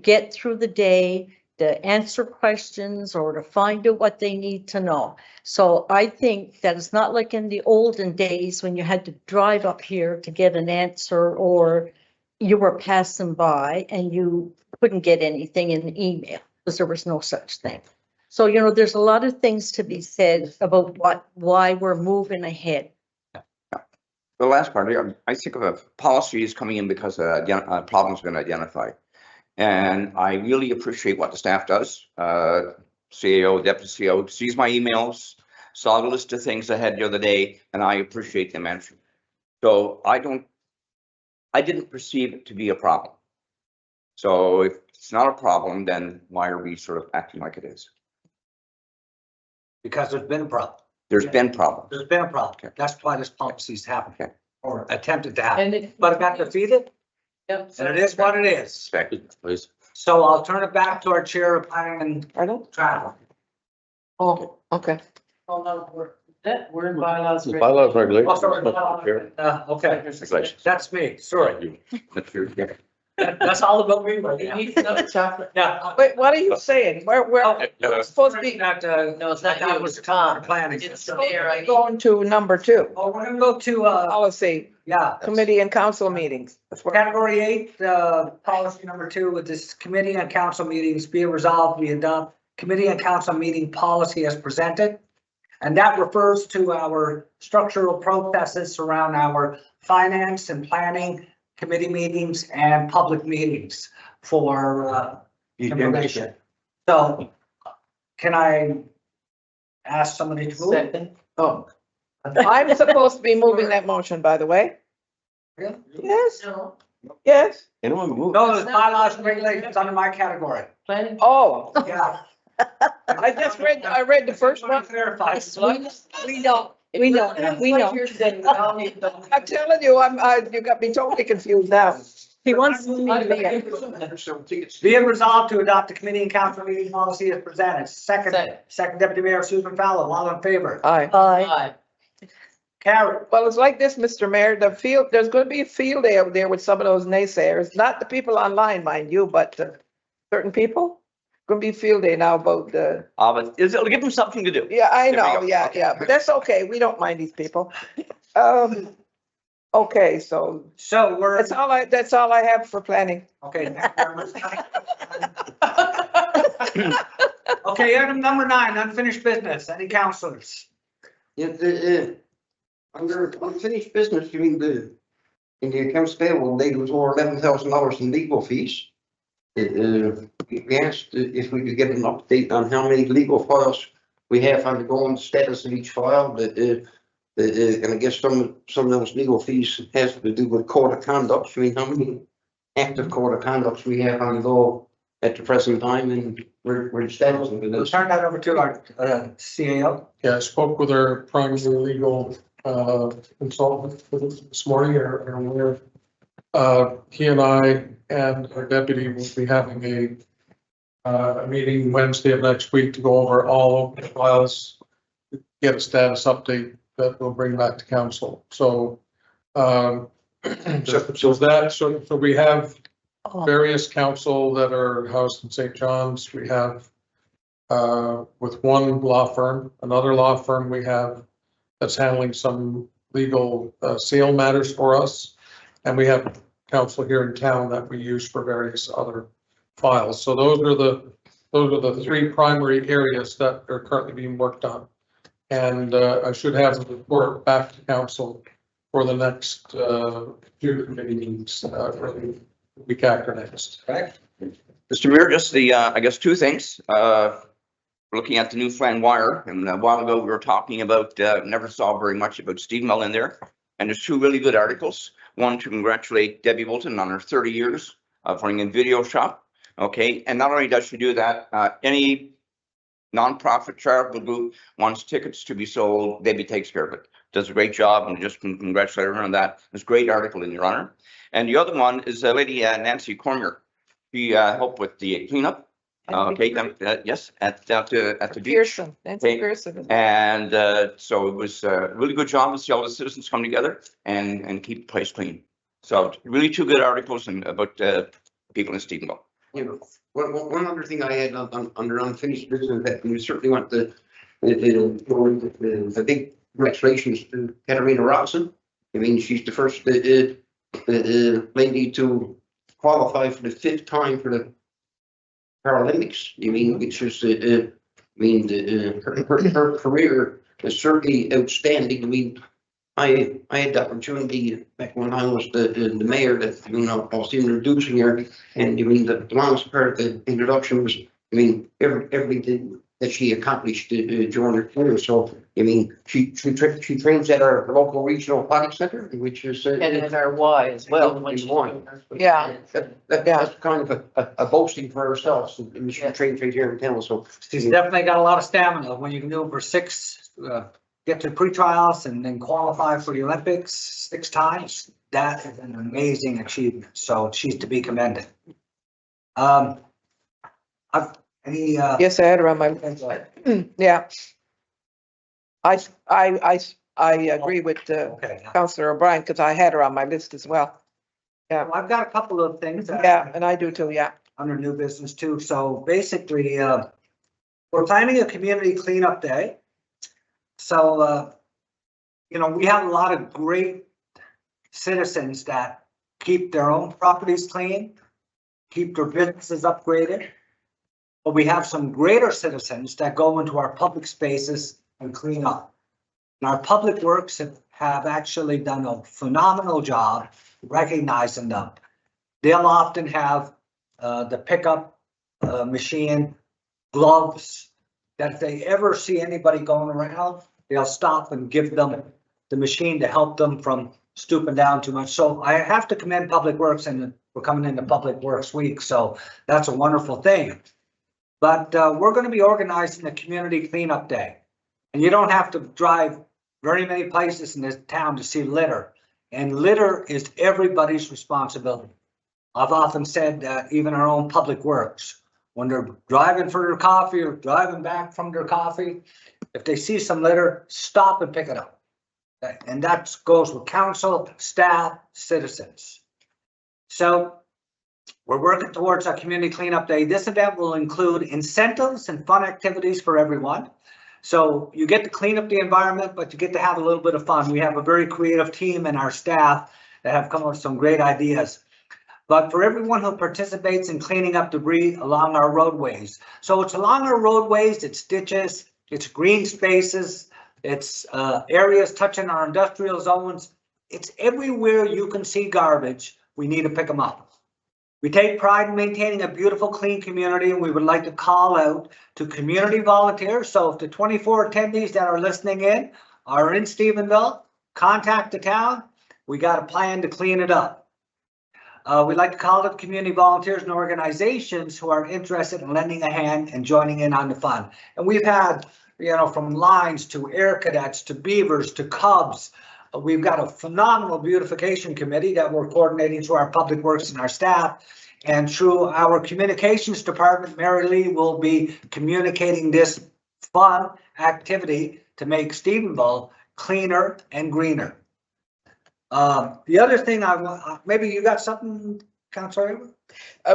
get through the day, to answer questions or to find out what they need to know. So I think that it's not like in the olden days when you had to drive up here to get an answer, or you were passing by and you couldn't get anything in the email because there was no such thing. So, there's a lot of things to be said about why we're moving ahead. The last part, I think of a policy is coming in because a problem's been identified. And I really appreciate what the staff does. CAO, deputy CAO sees my emails, saw the list of things I had the other day, and I appreciate them answering. So I didn't perceive it to be a problem. So if it's not a problem, then why are we sort of acting like it is? Because there's been a problem. There's been problems. There's been a problem. Okay. That's why this policy's happened. Okay. Or attempted to happen. And it. But it got defeated, Yep. and it is what it is. Second, please. So I'll turn it back to our chair of planning and Pardon? travel. Oh, okay. Oh, no, we're in bylaws. Bylaws regulations. Oh, sorry. Okay, Regulations. that's me, sorry. That's your- yeah. That's all about me right You now. need another chocolate. Yeah. Wait, what are you saying? Where, No, supposed to be Not, No, it's not I thought you, it was it's Tom. planning. It's the mayor. I need. going to number 2, Oh, we're gonna go to, policy, yeah, committee and council meetings. That's where- category 8, policy number 2, with this committee and council meetings be it resolved, we adopt committee and council meeting policy as presented. And that refers to our structural processes around our finance and planning committee meetings and public meetings for information. So can I ask somebody to move? Second. Oh. I'm supposed to be moving that motion, by the way. Really? Yes, No, yes. Anyone move? No, there's bylaws and regulations under my category. planning. Oh, Yeah. I read the first one. Clarify. We know, we know. I'm telling you, you got me totally confused now. He wants me to be. Be it resolved to adopt the committee and council meeting policy as presented. Second Deputy Mayor Susan Fallow, all in favor? Aye. Aye. Carry. Well, it's like this, Mr. Mayor, there's gonna be a field day out there with some of those naysayers, not the people online, mind you, but certain people. Gonna be a field day now about the, But it'll give them something to do. yeah, I There we know, go. yeah, Okay. yeah, but that's okay, we don't mind these people. Okay, so So we're, that's all I have for planning. okay. Thank you very much. Okay, item number 9, unfinished business. Any councilors? Yeah, under unfinished business, in the accounts payable, there was over $11,000 in legal fees. We asked if we could get an update on how many legal files we have undergoing, the status of each file, and I guess some of those legal fees has to do with code of conduct. I mean, how many active code of conducts we have on go at the present time, and where the status of it We'll is. turn that over to our CAO. Yeah, I spoke with our primary legal consultant this morning, he and I and our deputy will be having a meeting Wednesday of next week to go over all of the files, get a status update that we'll bring back to council. So, so we have various council that are housed in St. John's. We have with one law firm, another law firm we have that's handling some legal sale matters for us. And we have counsel here in town that we use for various other files. So those are the 3 primary areas that are currently being worked on. And I should have a report back to council for the next 2 committee meetings, early week after next. Correct. Mr. Mayor, just I guess 2 things. We're looking at the new Flan Wire, and a while ago we were talking about, never saw very much about Stephenville in there. And there's 2 really good articles. One to congratulate Debbie Bolton on her 30 years of running a video shop. Okay, and not only does she do that, any nonprofit charitable group wants tickets to be sold, Debbie takes care of it. Does a great job, and just congratulate her on that. It's a great article in your honor. And the other one is Lady Nancy Cormier. She helped with the cleanup. Okay, yes, at the beach. Pearson, Nancy Okay. Pearson. And so it was a really good job to see all the citizens come together and keep the place clean. So really 2 good articles about people in Stephenville. You know, one other thing I had under unfinished business that we certainly want the big congratulations to Katerina Roxon. I mean, she's the first lady to qualify for the 5th time for the Paralympics. I mean, which is I mean, her career is certainly outstanding. I mean, I had the opportunity back when I was the mayor that, you know, I was introducing her, and I mean, the last part of the introduction was, I mean, everything that she accomplished during her career. So, I mean, she trains at our local regional aquatic center, which is. And in our Y as well. when she's doing her- Yeah. That's kind of a boasting for herself. So, I mean, she trains right here in town, so. She's definitely got a lot of stamina. When you can do it for six, get to pre-trials and then qualify for the Olympics 6 times, that is an amazing achievement. So she's to be commended. Yes, I had her on my, yeah. I agree with Okay. Councillor O'Brien, because I had her on my list as well. Well, I've got a couple of things. Yeah, and I do too, yeah. Under new business too. So basically, we're planning a community cleanup day. So, you know, we have a lot of great citizens that keep their own properties clean, keep their businesses upgraded. But we have some greater citizens that go into our public spaces and clean up. And our public works have actually done a phenomenal job recognizing them. They'll often have the pickup machine, gloves, that if they ever see anybody going around, they'll stop and give them the machine to help them from stooping down too much. So I have to commend Public Works, and we're coming into Public Works Week, so that's a wonderful thing. But we're going to be organizing a community cleanup day. And you don't have to drive very many places in this town to see litter. And litter is everybody's responsibility. I've often said that even our own Public Works, when they're driving for their coffee or driving back from their coffee, if they see some litter, stop and pick it up. And that goes with council, staff, citizens. So we're working towards our community cleanup day. This event will include incentives and fun activities for everyone. So you get to clean up the environment, but you get to have a little bit of fun. We have a very creative team and our staff that have come up with some great ideas. But for everyone who participates in cleaning up debris along our roadways. So it's along our roadways, it's ditches, it's green spaces, it's areas touching our industrial zones. It's everywhere you can see garbage, we need to pick them up. We take pride in maintaining a beautiful, clean community, and we would like to call out to community volunteers. So if the 24 attendees that are listening in are in Stephenville, contact the town. We got a plan to clean it up. We'd like to call out community volunteers and organizations who are interested in lending a hand and joining in on the fun. And we've had, you know, from Lions to Air Cadets to Beavers to Cubs. We've got a phenomenal beautification committee that we're coordinating through our Public Works and our staff. And through our communications department, Mary Lee will be communicating this fun activity to make Stephenville cleaner and greener. The other thing I want, maybe you got something, Councilor?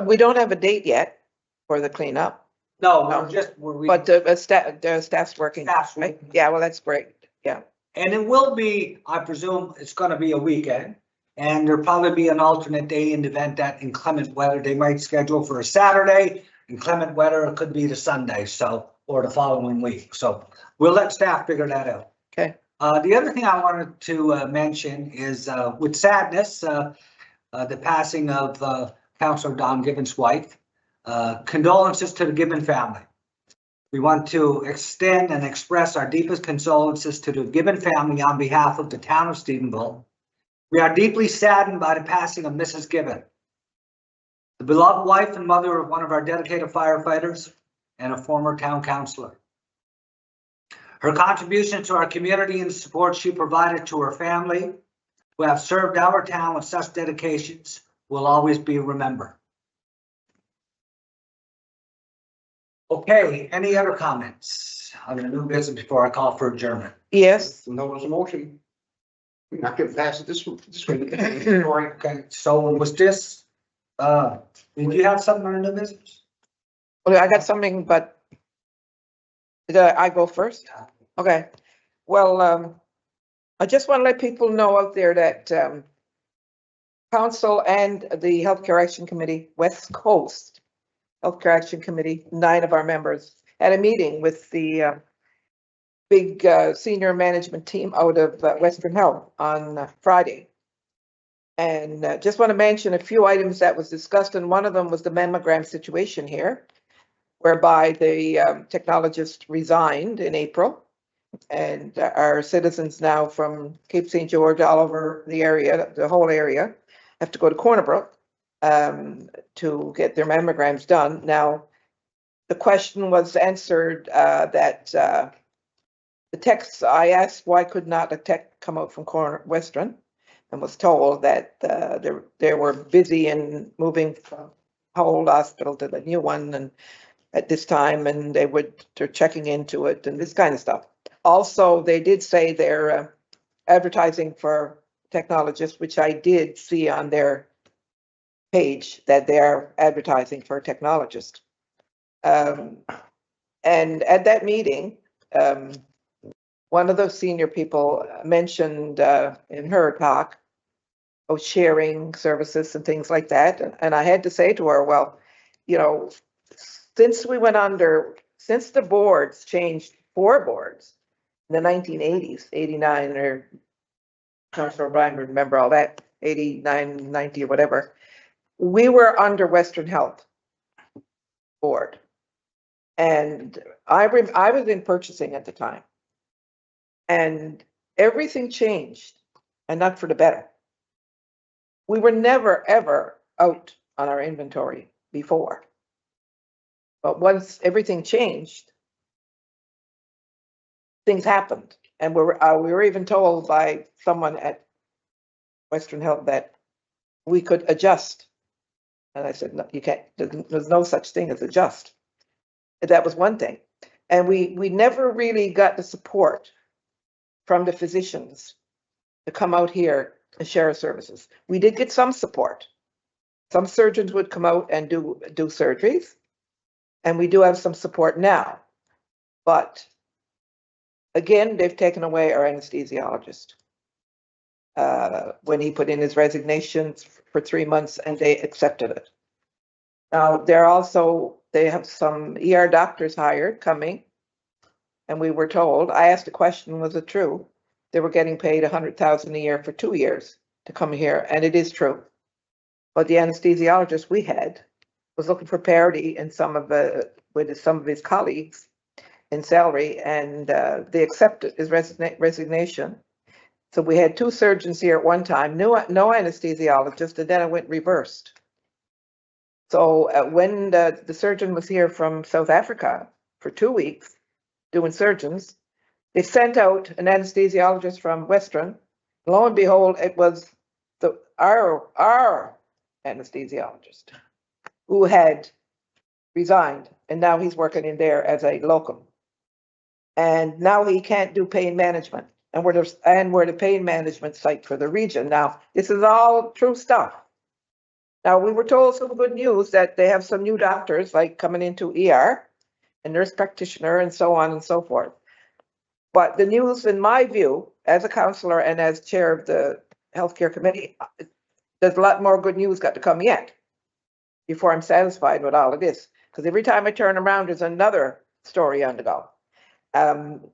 We don't have a date yet for the cleanup, No, No. we're just, we're. but the staff's working. Staff's right? working. Yeah, well, that's great. Yeah. And it will be, I presume it's gonna be a weekend, and there'll probably be an alternate day in the event that inclement weather, they might schedule for a Saturday. Inclement weather, it could be the Sunday, so, or the following week. So we'll let staff figure that out. Okay. The other thing I wanted to mention is with sadness, the passing of Councilor Don Gibbons' wife. Condolences to the Gibbon family. We want to extend and express our deepest condolences to the Gibbon family on behalf of the town of Stephenville. We are deeply saddened by the passing of Mrs. Gibbon, the beloved wife and mother of one of our dedicated firefighters and a former town councilor. Her contributions to our community and the support she provided to her family, who have served our town with such dedications, will always be remembered. Okay, any other comments on the new business before I call for adjournment? Yes. No, there's a motion. We're not gonna pass it this week. Okay, so was this, did you have something on the new business? Well, I got something, but did I go first? Okay. Well, I just want to let people know out there that council and the Healthcare Action Committee, West Coast Healthcare Action Committee, 9 of our members had a meeting with the big senior management team out of Western Health on Friday. And just want to mention a few items that was discussed, and one of them was the mammogram situation here, whereby the technologist resigned in April. And our citizens now from Cape St. George, all over the area, the whole area, have to go to Corner Brook to get their mammograms done. Now, the question was answered that the techs, I asked why could not a tech come out from Western, and was told that they were busy in moving from old hospital to the new one, and at this time, and they're checking into it and this kind of stuff. Also, they did say they're advertising for technologists, which I did see on their page that they're advertising for a technologist. And at that meeting, one of those senior people mentioned in her talk of sharing services and things like that. And I had to say to her, well, you know, since the boards changed 4 boards in the 1980s, 89, or Councilor O'Brien would remember all that, 89, 90 or whatever, we were under Western Health Board. And I was in purchasing at the time. And everything changed, and not for the better. We were never, ever out on our inventory before. But once everything changed, things happened. And we were even told by someone at Western Health that we could adjust. And I said, no, you can't, there's no such thing as adjust. And that was one thing. And we never really got the support from the physicians to come out here and share our services. We did get some support. Some surgeons would come out and do surgeries, and we do have some support now. But again, they've taken away our anesthesiologist when he put in his resignation for 3 months, and they accepted it. Now, they have some ER doctors hired coming. And we were told, I asked the question, was it true? They were getting paid $100,000 a year for 2 years to come here, and it is true. But the anesthesiologist we had was looking for parity in with some of his colleagues in salary, and they accepted his resignation. So we had 2 surgeons here at one time, no anesthesiologist, and then it went reversed. So when the surgeon was here from South Africa for 2 weeks, doing surgeons, they sent out an anesthesiologist from Western. Lo and behold, it was our anesthesiologist who had resigned, and now he's working in there as a locum. And now he can't do pain management, and we're the pain management site for the region. Now, this is all true stuff. Now, we were told some good news that they have some new doctors like coming into ER, a nurse practitioner, and so on and so forth. But the news, in my view, as a councillor and as chair of the healthcare committee, there's a lot more good news got to come yet before I'm satisfied with all of this. Because every time I turn around, there's another story on the go. And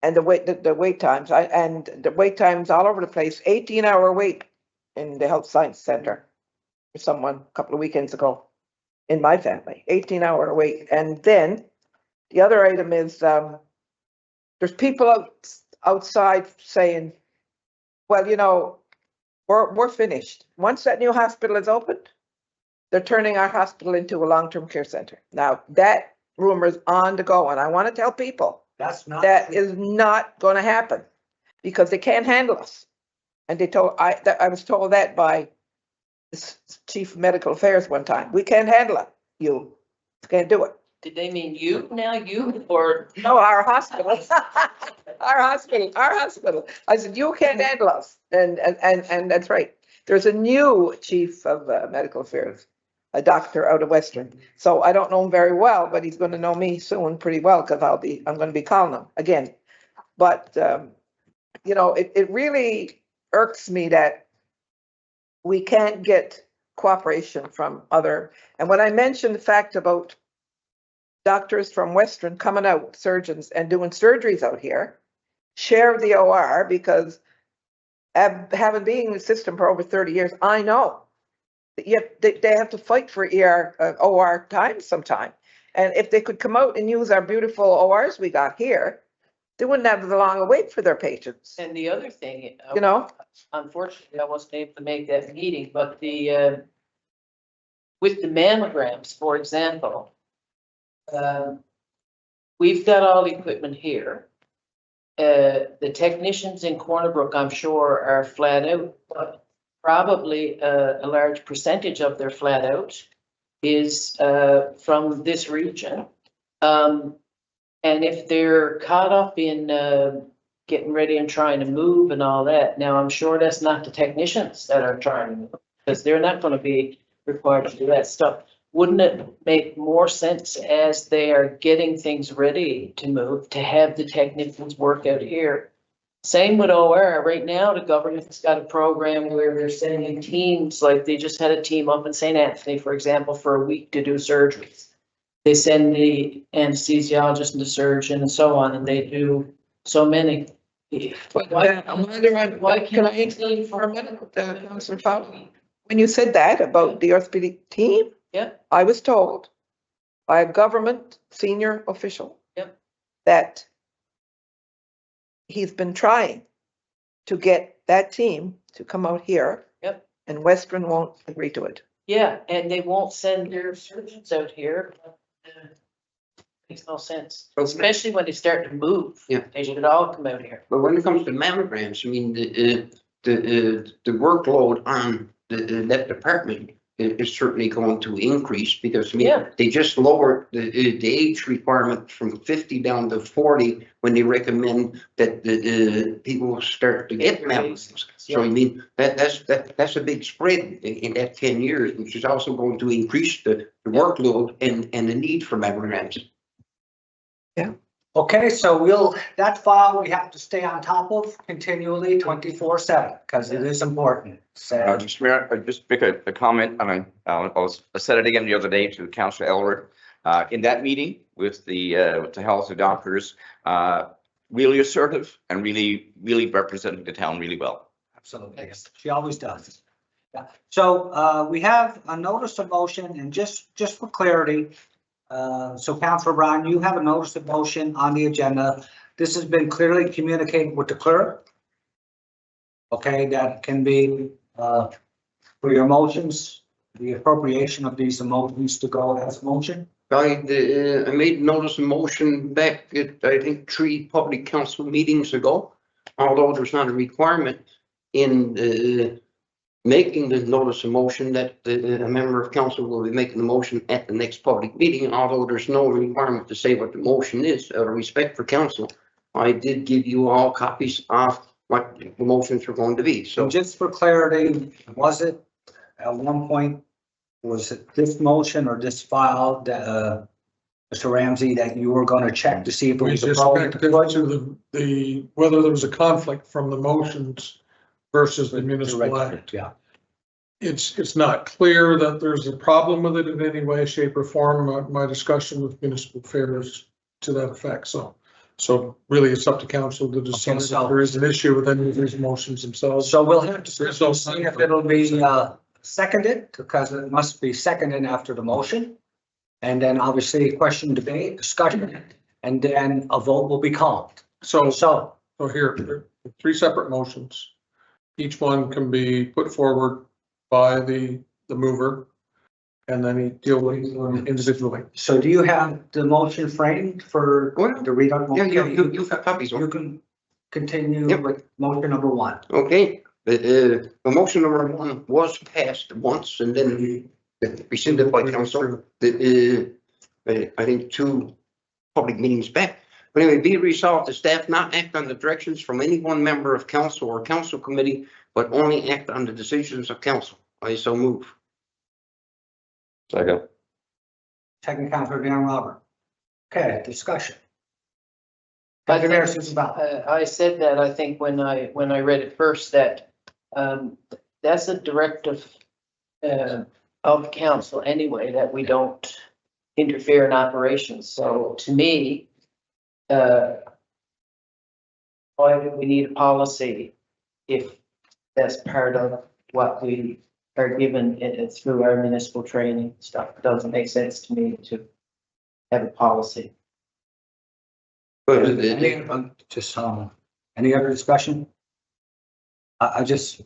the wait times, and the wait times all over the place. 18-hour wait in the health science center for someone a couple of weekends ago. In my family, 18-hour wait. And then the other item is there's people outside saying, well, you know, we're finished. Once that new hospital is opened, they're turning our hospital into a long-term care center. Now, that rumor is on the go, and I want to tell people that is not going to happen because they can't handle us. And I was told that by the chief of medical affairs one time. We can't handle it. You can't do it. Did they mean you now, or? No, our hospital. Our hospital. I said, you can't handle us. And that's right. There's a new chief of medical affairs, a doctor out of Western. So I don't know him very well, but he's going to know me soon pretty well because I'm going to be calling him again. But, you know, it really irks me that we can't get cooperation from other. And when I mentioned the fact about doctors from Western coming out, surgeons, and doing surgeries out here, share the OR, because having been in the system for over 30 years, I know that they have to fight for OR time sometime. And if they could come out and use our beautiful ORs we got here, they wouldn't have the long wait for their patients, And the other thing, you know? unfortunately, I wasn't able to make that meeting, but with the mammograms, for example, we've got all the equipment here. The technicians in Corner Brook, I'm sure, are flat out, but probably a large percentage of their flat out is from this region. And if they're caught up in getting ready and trying to move and all that, now I'm sure that's not the technicians that are trying to move, because they're not going to be required to do that stuff. Wouldn't it make more sense as they are getting things ready to move to have the technicians work out here? Same with OR. Right now, the government's got a program where they're sending teams, like they just had a team up in St. Anthony, for example, for a week to do surgeries. They send the anesthesiologist and the surgeon and so on, and they do so many. Why Can I intervene for a minute, Councillor Fowler? When you said that about the orthopedic team, Yeah. I was told by a government senior official that he's been trying to get that team to come out here. And Western won't agree to it. Yeah, and they won't send their surgeons out here. Makes no sense, especially when they start to move. Yeah. They should all come out here. But when it comes to mammograms, I mean, the workload on that department is certainly going to increase, because I mean, Yeah. they just lowered the age requirement from 50 down to 40 when they recommend that the people start to get mammograms. So I mean, that's a big spread in that 10 years, which is also going to increase the workload and the need for mammograms. Okay, so that file we have to stay on top of continually 24/7, because it is important. So, Just Mayor, just make a comment. I mean, I said it again the other day to Councilor Elbert. In that meeting with the health doctors, really assertive and really representing the town really well. absolutely, she always does. Yeah. So we have a notice of motion, and just for clarity, so Councilor Brown, you have a notice of motion on the agenda. This has been clearly communicated with the clerk. Okay, that can be for your motions, the appropriation of these motions to go as motion. I made notice of motion back at, I think, 3 public council meetings ago, although there's not a requirement in making the notice of motion that a member of council will be making the motion at the next public meeting, although there's no requirement to say what the motion is. Out of respect for council, I did give you all copies of what the motions were going to be. So So just for clarity, was it at one point, was it this motion or this file that, Mr. Ramsey, that you were going to check to see if it We was just appropriate? expected to the, whether there was a conflict from the motions versus the municipal act. Yeah. It's not clear that there's a problem with it in any way, shape or form. My discussion with municipal affairs to that effect. So really it's up to council to decide if so- there is an issue with any of these motions themselves. So we'll have to There's no see if it'll be seconded, because it must be seconded after the motion. And then obviously question, debate, discussion, and then a vote will be called. So So, here, there are 3 separate motions. Each one can be put forward by the mover, and then you deal with them individually. so do you have the motion framed for Well, the read on? yeah, you've got copies. You can continue Yep. with motion number 1. Okay, the motion number 1 was passed once and then rescinded by council. I think 2 public meetings back. But anyway, be it resolved, the staff not act on the directions from any one member of council or council committee, but only act on the decisions of council. I so move. Second. Second, Councilor Dan Robert. Okay, discussion. I Councilor think, Mayor Sisebao. I said that, I think, when I read it first, that that's a directive of council anyway, that we don't interfere in operations. So to me, why do we need a policy if that's part of what we are given through our municipal training stuff? It doesn't make sense to me to have a policy. But Any other discussion? I just,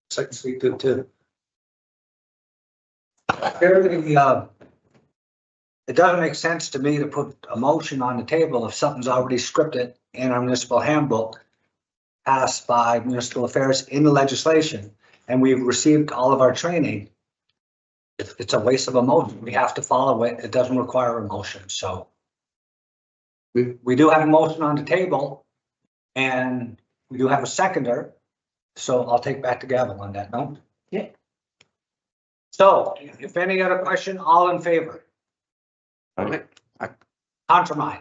it's like to speak to. Fairly, it doesn't make sense to me to put a motion on the table if something's already scripted in our municipal handbook, passed by municipal affairs in the legislation, and we've received all of our training. It's a waste of a motion. We have to follow it. It doesn't require a motion, so. We do have a motion on the table, and we do have a seconder, so I'll take back the gavel on that note. Yeah. So, if any other question, all in favor? Right. Contra mine.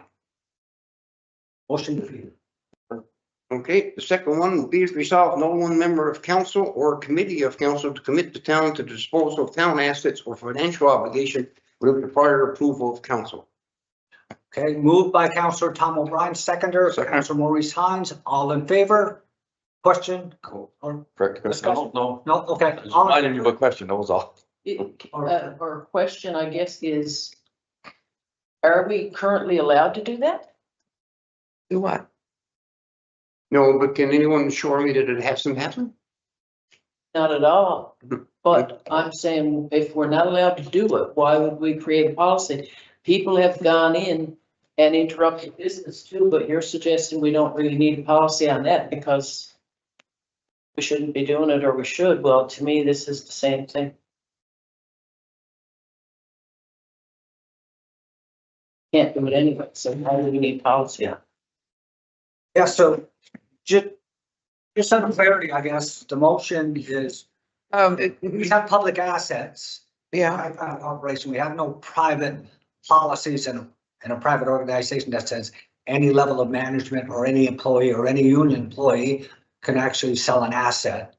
Motion defeated. Okay, the second one, be it resolved, no one member of council or committee of council to commit the town to the disposal of town assets or financial obligation without the prior approval of council. Okay, moved by Councillor Tom O'Brien, seconder, Second. Councillor Maurice Hines, all in favor? Question or Correct. Discussion? No, no? Okay. I all in didn't have a favor? question, that was all. Or question, I guess, is, are we currently allowed to do that? Do what? No, but can anyone assure me that it hasn't happened? Not at all. But I'm saying if we're not allowed to do it, why would we create a policy? People have gone in and interrupted business too, but you're suggesting we don't really need a policy on that because we shouldn't be doing it, or we should. Well, to me, this is the same thing. Can't do it anyway, so why do we need policy on it? Yeah, so just some clarity, I guess, the motion is, we have public assets. Yeah, Private operation, we have no private policies in a private organization that says any level of management or any employee or any union employee can actually sell an asset.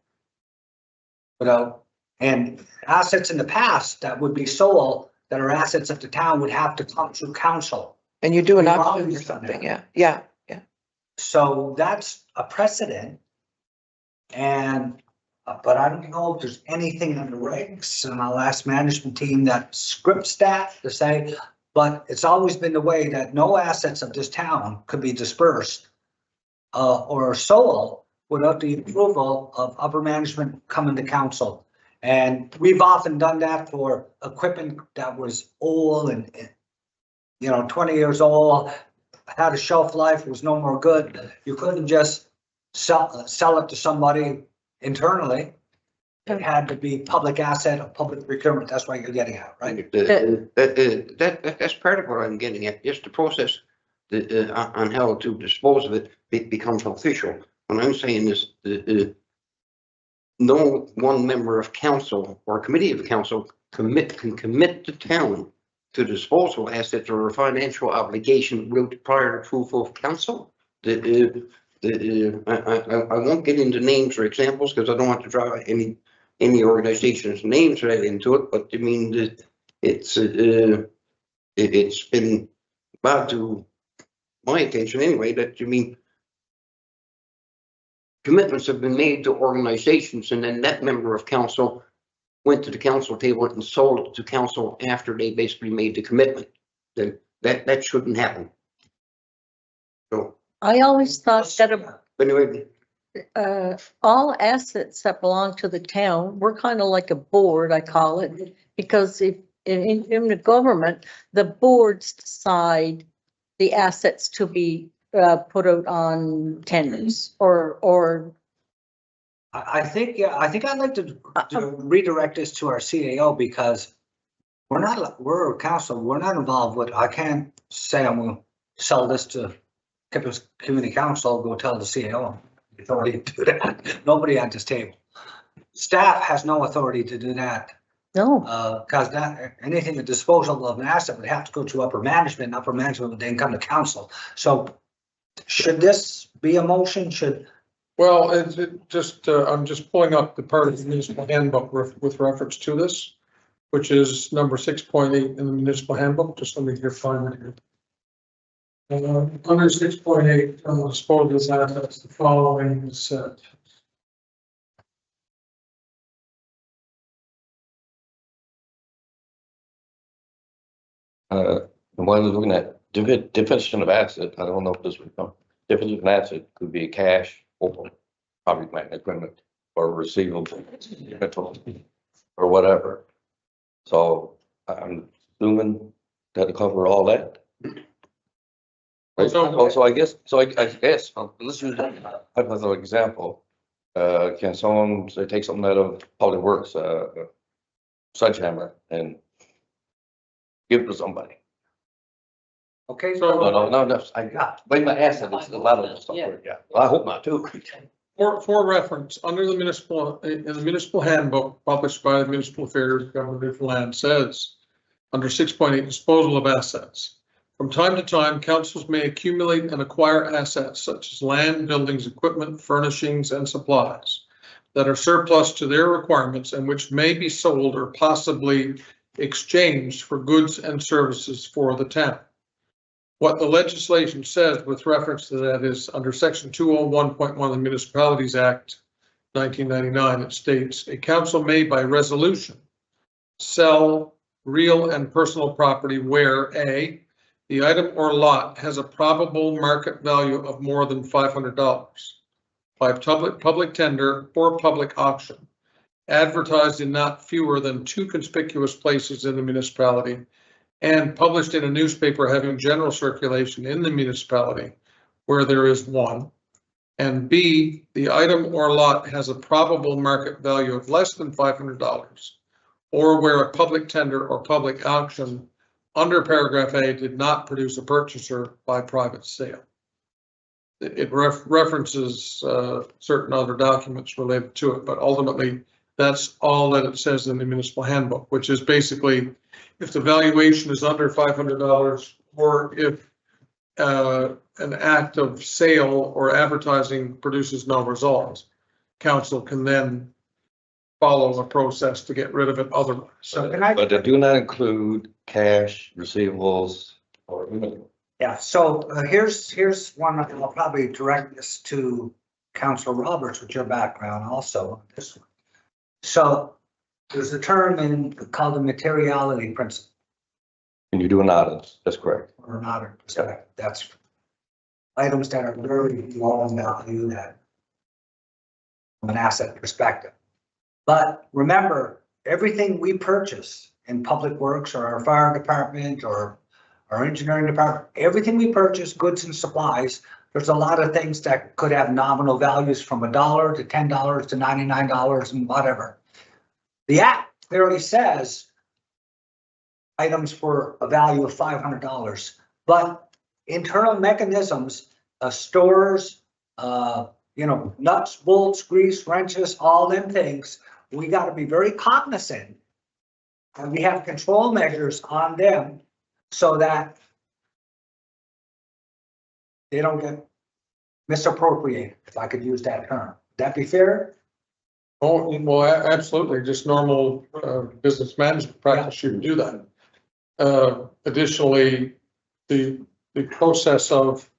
And assets in the past that would be sold, that are assets of the town, would have to come through council. and you do an We've auction always or done that. something, yeah. So that's a precedent. And, but I don't know if there's anything in the regs, and I'll ask management team that scripts that to say, but it's always been the way that no assets of this town could be dispersed or sold without the approval of upper management coming to council. And we've often done that for equipment that was old and, 20 years old, had a shelf life, was no more good. You couldn't just sell it to somebody internally. It had to be public asset or public procurement. That's what you're getting at, right? That's part of what I'm getting at, just the process on how to dispose of it becomes official. What I'm saying is, no one member of council or committee of council can commit the town to disposal assets or a financial obligation without prior approval of council. I won't get into names or examples because I don't want to draw any organization's names right into it, but I mean, it's been brought to my attention anyway, that you mean commitments have been made to organizations, and then that member of council went to the council table and sold it to council after they basically made the commitment. Then that shouldn't happen. So, I always thought that but anyway, all assets that belong to the town, we're kind of like a board, I call it, because if in the government, the boards decide the assets to be put out on tenders or. I think I'd like to redirect this to our CAO, because we're a council, we're not involved with, I can't say I'm gonna sell this to Kippers Community Council, go tell the CAO. Authority to do that. Nobody at this table. Staff has no authority to do that. No, Because that, anything, the disposal of an asset would have to go to upper management, and upper management would then come to council. So should this be a motion? Well, I'm just pulling up the part of the municipal handbook with reference to this, which is number 6.8 in the municipal handbook. Just let me here find it here. Under 6.8, disposal of assets, the following is set. When I was looking at definition of asset, I don't know if this would come, definition of asset could be cash or property, plant, and equipment, or receivable, rental, or whatever. So I'm assuming that to cover all that. Right? So I guess, let's use a hypothetical example. Can someone say, take something out of public works, sledgehammer, and give it to somebody? Okay, No, I got, bring my asset, it's a lot of stuff, yeah, well, I hope not too. For reference, under the municipal, in the municipal handbook published by the Municipal Affairs Government of Newfoundland says, under 6.8, disposal of assets. From time to time, councils may accumulate and acquire assets such as land, buildings, equipment, furnishings, and supplies that are surplus to their requirements and which may be sold or possibly exchanged for goods and services for the town. What the legislation says with reference to that is under section 201.1 of the Municipalities Act 1999, it states a council may by resolution sell real and personal property where A, the item or lot has a probable market value of more than $500 by public tender or public auction, advertised in not fewer than 2 conspicuous places in the municipality, and published in a newspaper having general circulation in the municipality where there is one. And B, the item or lot has a probable market value of less than $500, or where a public tender or public auction under paragraph A did not produce a purchaser by private sale. It references certain other documents related to it, but ultimately that's all that it says in the municipal handbook, which is basically if the valuation is under $500 or if an act of sale or advertising produces no result, council can then follow a process to get rid of it otherwise. so But they do not include cash, receivables, or. yeah, so here's one, I'll probably direct this to Councilor Roberts with your background also on this one. So there's a term called the materiality principle. And you do an audit, that's correct. Or an audit perspective, that's items that are very low in value that from an asset perspective. But remember, everything we purchase in public works or our fire department or our engineering department, everything we purchase, goods and supplies, there's a lot of things that could have nominal values from $1 to $10 to $99 and whatever. The act clearly says items for a value of $500, but internal mechanisms, stores, nuts, bolts, grease, wrenches, all them things, we got to be very cognizant. And we have control measures on them so that they don't get misappropriated, if I could use that term. Would that be fair? Oh, well, absolutely, just normal business management practice, you can do that. Additionally, the process of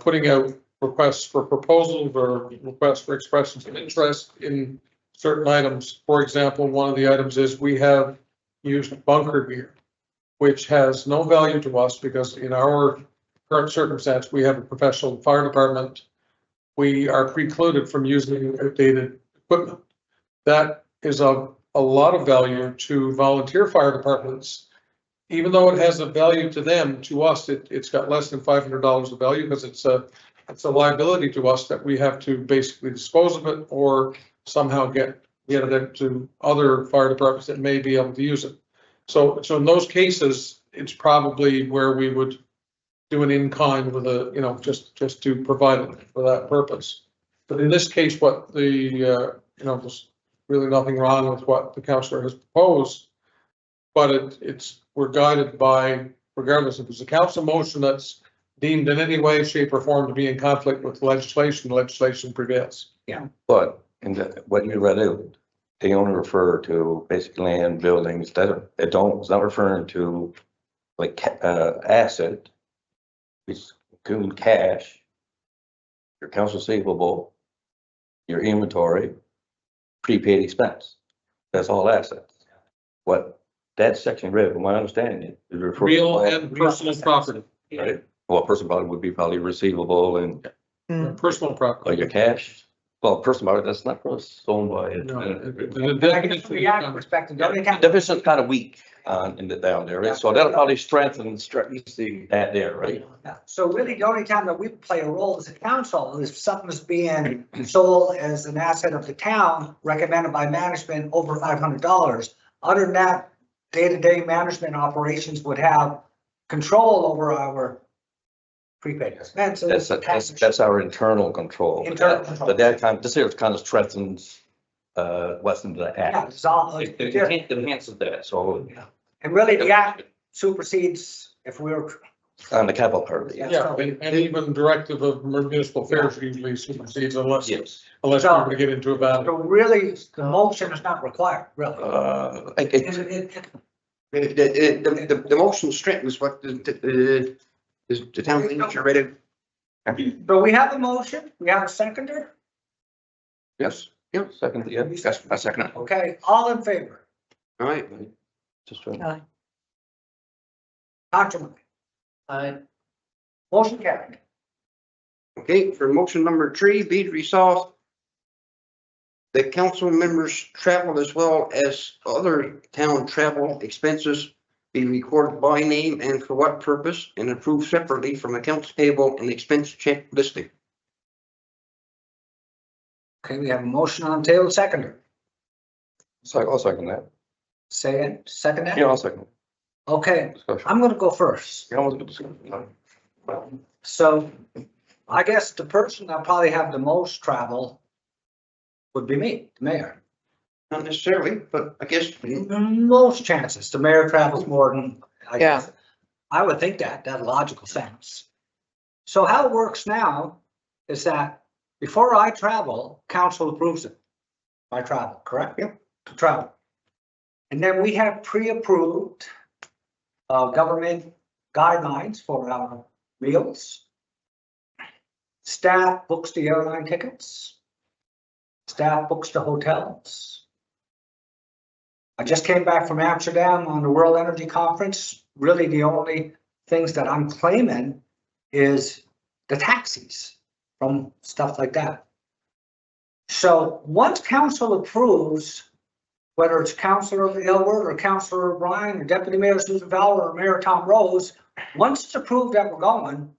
putting out requests for proposals or requests for expressions of interest in certain items. For example, one of the items is we have used bunker gear, which has no value to us because in our current circumstance, we have a professional fire department. We are precluded from using outdated equipment. That is of a lot of value to volunteer fire departments. Even though it has a value to them, to us, it's got less than $500 of value because it's a liability to us that we have to basically dispose of it or somehow get it to other fire departments that may be able to use it. So in those cases, it's probably where we would do an in-kind with a, just to provide it for that purpose. But in this case, what there's really nothing wrong with what the councillor has proposed, but we're guided by, regardless if it's a council motion that's deemed in any way, shape or form to be in conflict with legislation prevails. Yeah. But what you read out, they only refer to basic land, buildings, that, it's not referring to like, asset. It's including cash, your accounts receivable, your inventory, prepaid expense. That's all assets. What that section read, from my understanding, is referring. Real and personal property, Right, well, personal property would be probably receivable and personal like property. your cash. Well, personal property, that's not owned by it. No, I the guess definition from is the ag kind of- perspective, the only The time. definition's kind of weak in the down there, right? So that'll probably strengthen that there, right? Yeah. So really, the only time that we play a role as a council is if something's being sold as an asset of the town, recommended by management over $500. Other than that, day-to-day management operations would have control over our prepaid expenses. That's our internal control. Internal control. But that kind, this here kind of strengthens, what's into the Yeah, act. it's all, It enhances that, so and really the act supersedes if we were. on the capital part of it. Yeah, and even directive of municipal affairs usually supersedes unless you're Yes. going to get into a So battle. really, the motion is not required, really. The motion strengthens what is the town manager ready? So we have a motion, we have a seconder, Yes, Yeah, second, yeah. yes, I second it. okay, all in favor, All right. Just right. Aye. contrary, motion carried. Okay, for motion number 3, be it resolved. The council members' travel as well as other town travel expenses be recorded by name and for what purpose and approved separately from accounts payable and expense check listing. Okay, we have a motion on the table, seconder, So I'll second that. say it, second that? Yeah, I'll second. Okay, Discussion. I'm gonna go first. Yeah, I was good discussion. So I guess the person that probably have the most travel would be me, the mayor. Not necessarily, but I guess Most chances, the mayor travels more than I Yeah. guess. I would think that logical sense. So how it works now is that before I travel, council approves it. My travel, correct? Yep. To travel. And then we have pre-approved government guidelines for our meals. Staff books the airline tickets. Staff books the hotels. I just came back from Amsterdam on the World Energy Conference. Really, the only things that I'm claiming is the taxis from stuff like that. So once council approves, whether it's Councilor Aylward or Councilor O'Brien or Deputy Mayor Susan Fowler or Mayor Tom Rose, once it's approved that we're going,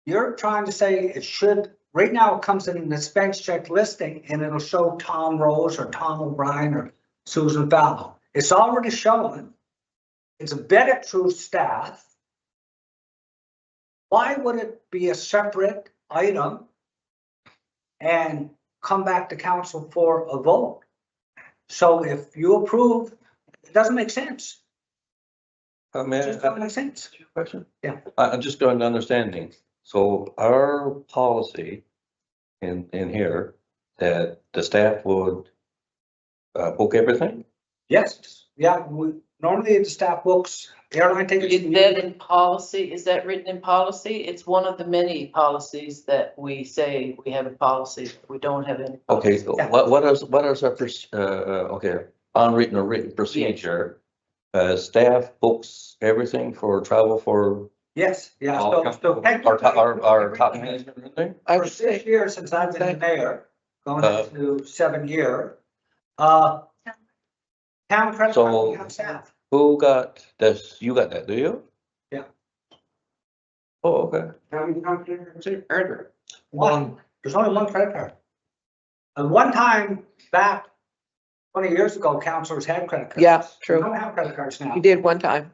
you're trying to say it should, right now it comes in an expense check listing and it'll show Tom Rose or Tom O'Brien or Susan Fowler. It's already showing. It's vetted through staff. Why would it be a separate item and come back to council for a vote? So if you approve, it doesn't make sense. It just doesn't make sense. Question? Yeah. I'm just going to understanding. So our policy in here that the staff would book everything? Yes, yeah, normally the staff books, airline tickets. Is that in policy? Is that written in policy? It's one of the many policies that we say we have a policy, but we don't have any. Okay, so Yeah. what is our, okay, unwritten or written procedure? Staff books everything for travel for Yes, yeah. all So our top management, and everything? I For would say, 6 years since I've been the mayor, going into 7 year, town credit So- card, we have staff. Who got this? You got that, do you? Yeah. Oh, okay. how many councilors are there? One, there's only one credit card. And one time back 20 years ago, councilors had credit cards. yeah, We true. don't have credit cards now. You did one time.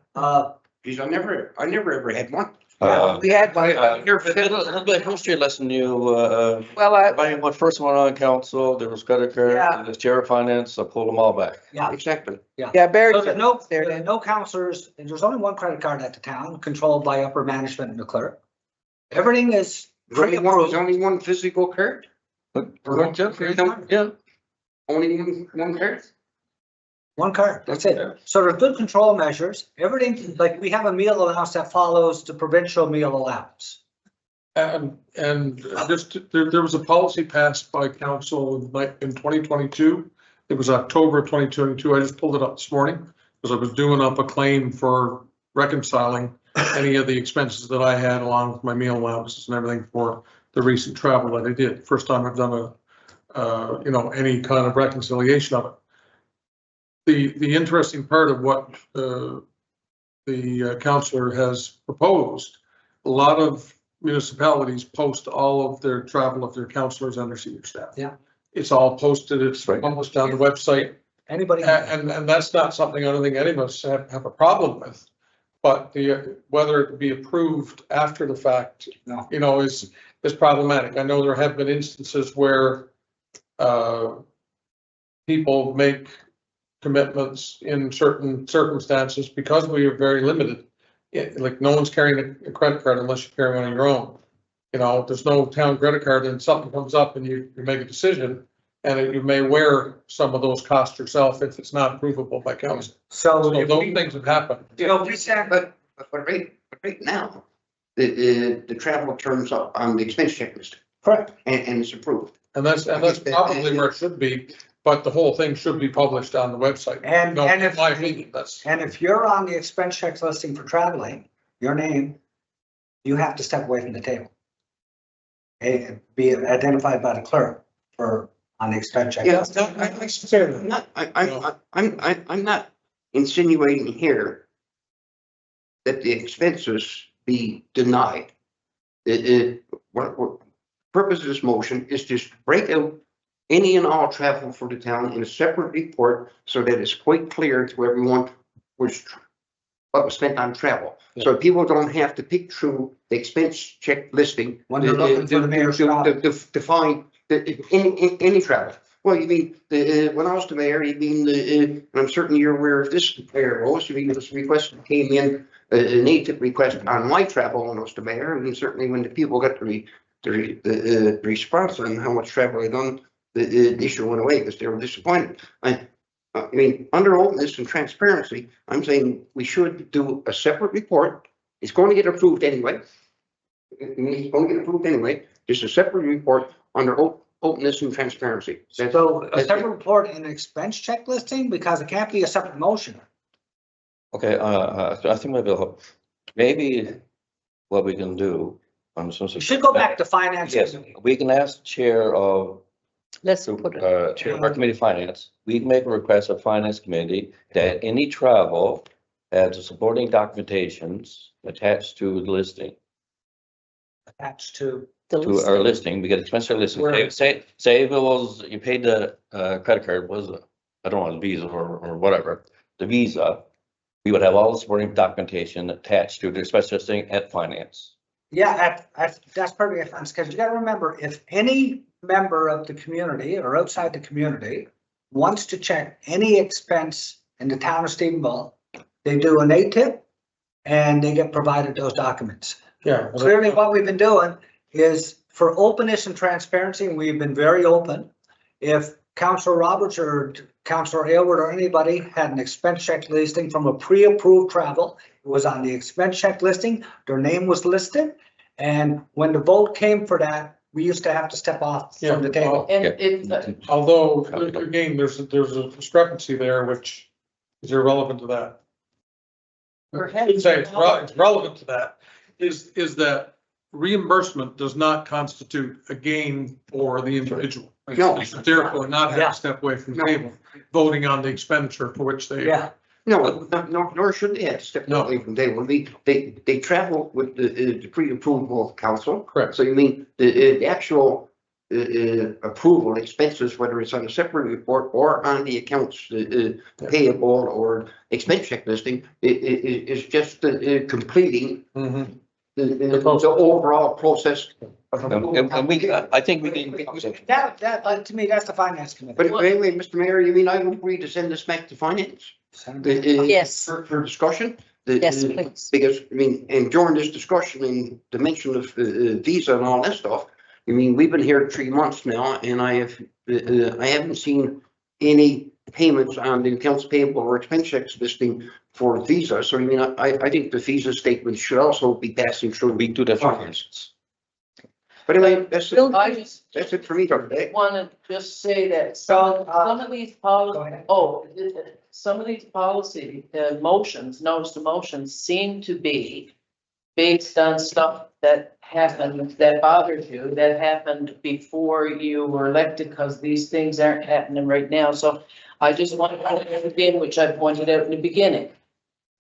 Geez, I never ever had one. We had one. Here, a little bit of history lesson, Well, everybody went first one on council, there was credit card, Yeah. and the chair of finance, I pulled them all back. yeah. Exactly. yeah, Barry. So there's no, There there's then. no counselors, and there's only one credit card at the town, controlled by upper management and the clerk. Everything is There's pre-approved. only one physical card? Yeah. Only one card? One card, that's it. So there's good control measures, everything, like we have a meal allowance that follows the provincial meal allowance. And just, there was a policy passed by council in 2022. It was October of 2022. I just pulled it up this morning because I was doing up a claim for reconciling any of the expenses that I had along with my meal allowances and everything for the recent travel that I did. First time I've done any kind of reconciliation of it. The interesting part of what the councillor has proposed, a lot of municipalities post all of their travel of their councillors and their senior staff. Yeah. It's all posted, it's published on the website, Anybody? and that's not something I don't think any of us have a problem with. But whether it be approved after the fact, No. is problematic. I know there have been instances where people make commitments in certain circumstances because we are very limited. Like no one's carrying a credit card unless you carry one on your own. There's no town credit card and something comes up and you make a decision and you may wear some of those costs yourself if it's not provable by council. So those things have happened. But right now, the travel turns up on the expense checklist. Correct. And it's approved. And that's probably where it should be, but the whole thing should be published on the website. And In my opinion, if you're on the expense check listing for traveling, your name, you have to step away from the table. And be identified by the clerk on the expense check. Yeah, I'm not insinuating here that the expenses be denied. What purpose of this motion is just break out any and all travel for the town in a separate report so that it's quite clear to everyone what was spent on travel. Yeah. So people don't have to pick through the expense check listing When they're looking for the mayor's travel. to find any travel. Well, you mean, when I was the mayor, you mean, and I'm certain you're aware of this, Mayor Rose, you mean, this request came in, an ATIP request on my travel when I was the mayor, and certainly when the people got the response on how much travel I done, the issue went away because they were disappointed. I mean, under openness and transparency, I'm saying we should do a separate report. It's going to get approved anyway. It's going to get approved anyway. Just a separate report under openness and transparency. So a separate report in expense check listing, because it can't be a separate motion. Okay, I think maybe what we can do. You should go back to finance. Yes, we can ask the chair of Let's put it. Chair of our committee finance, we can make a request of finance committee that any travel has the supporting documentations attached to the listing, Attached to. to our listing, we get expense listing. Say if it was, you paid the credit card, was it, I don't know, the Visa or whatever, the Visa, we would have all the supporting documentation attached to the expense listing at finance. Yeah, that's perfect, because you gotta remember, if any member of the community or outside the community wants to check any expense in the town of Stephenville, they do an ATIP and they get provided those documents. Yeah. Clearly, what we've been doing is for openness and transparency, and we've been very open. If Councillor Roberts or Councillor Aylward or anybody had an expense check listing from a pre-approved travel, it was on the expense check listing, their name was listed. And when the vote came for that, we used to have to step off from the table. And Although, again, there's a discrepancy there, which is irrelevant to that. I shouldn't say it's relevant to that, is that reimbursement does not constitute a gain for the individual. No. They should therefore not have to step away from the table, voting on the expenditure for which they. Yeah, No, nor should they have to step away from the table. They travel with the pre-approval council. Correct. So you mean the actual approval expenses, whether it's on a separate report or on the accounts payable or expense check listing, is just completing Mhm. the overall process. And we, I think we can. that, to me, that's the finance committee. But anyway, Mr. Mayor, you mean I would agree to send this back to finance? Yes. For discussion? Yes, please. Because, I mean, and during this discussion and the mention of visa and all that stuff, I mean, we've been here 3 months now and I haven't seen any payments on the accounts payable or expense checks listing for Visa. So I mean, I think the Visa statement should also be passing through. We do that for finance. But anyway, that's I just it for me today. want to just say that some of these some of these policy motions, notice the motions seem to be based on stuff that happened, that bothered you, that happened before you were elected, because these things aren't happening right now. So I just want to point out again, which I pointed out in the beginning,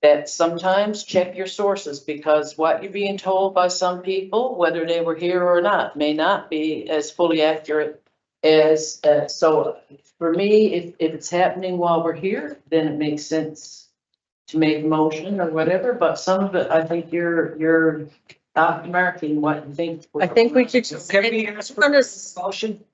that sometimes check your sources, because what you're being told by some people, whether they were here or not, may not be as fully accurate as, so for me, if it's happening while we're here, then it makes sense to make a motion or whatever, but some of it, I think you're marking what you think. I think we should just. Can we ask for a motion?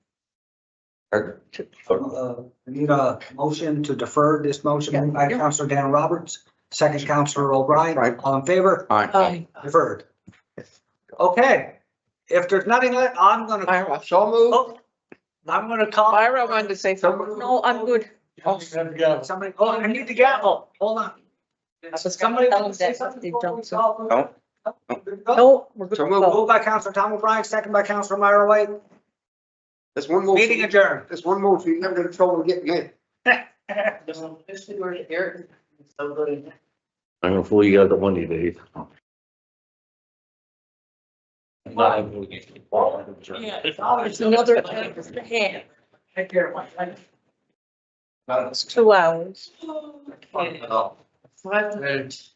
Need a motion to defer this motion moved by Councilor Dan Roberts, second Councilor O'Brien, Right. all in favor? Aye. Deferred. Okay, if there's nothing left, I'm gonna, Myra, So moved. oh, I'm gonna call. Myra wanted to say something. No, I'm good. Somebody, oh, I need the gavel, hold on. Somebody Tell want to them say that something? Steve before we Johnson. call? No. No, we're good So to moved. go. Moved by Councilor Tom O'Brien, second by Councilor Myra White, There's one motion. meeting adjourned. There's one motion. You never get in trouble getting in. Especially where Eric, so good. I'm gonna fool you guys at one of these days. It's another hand. It's 2 hours. 5 minutes.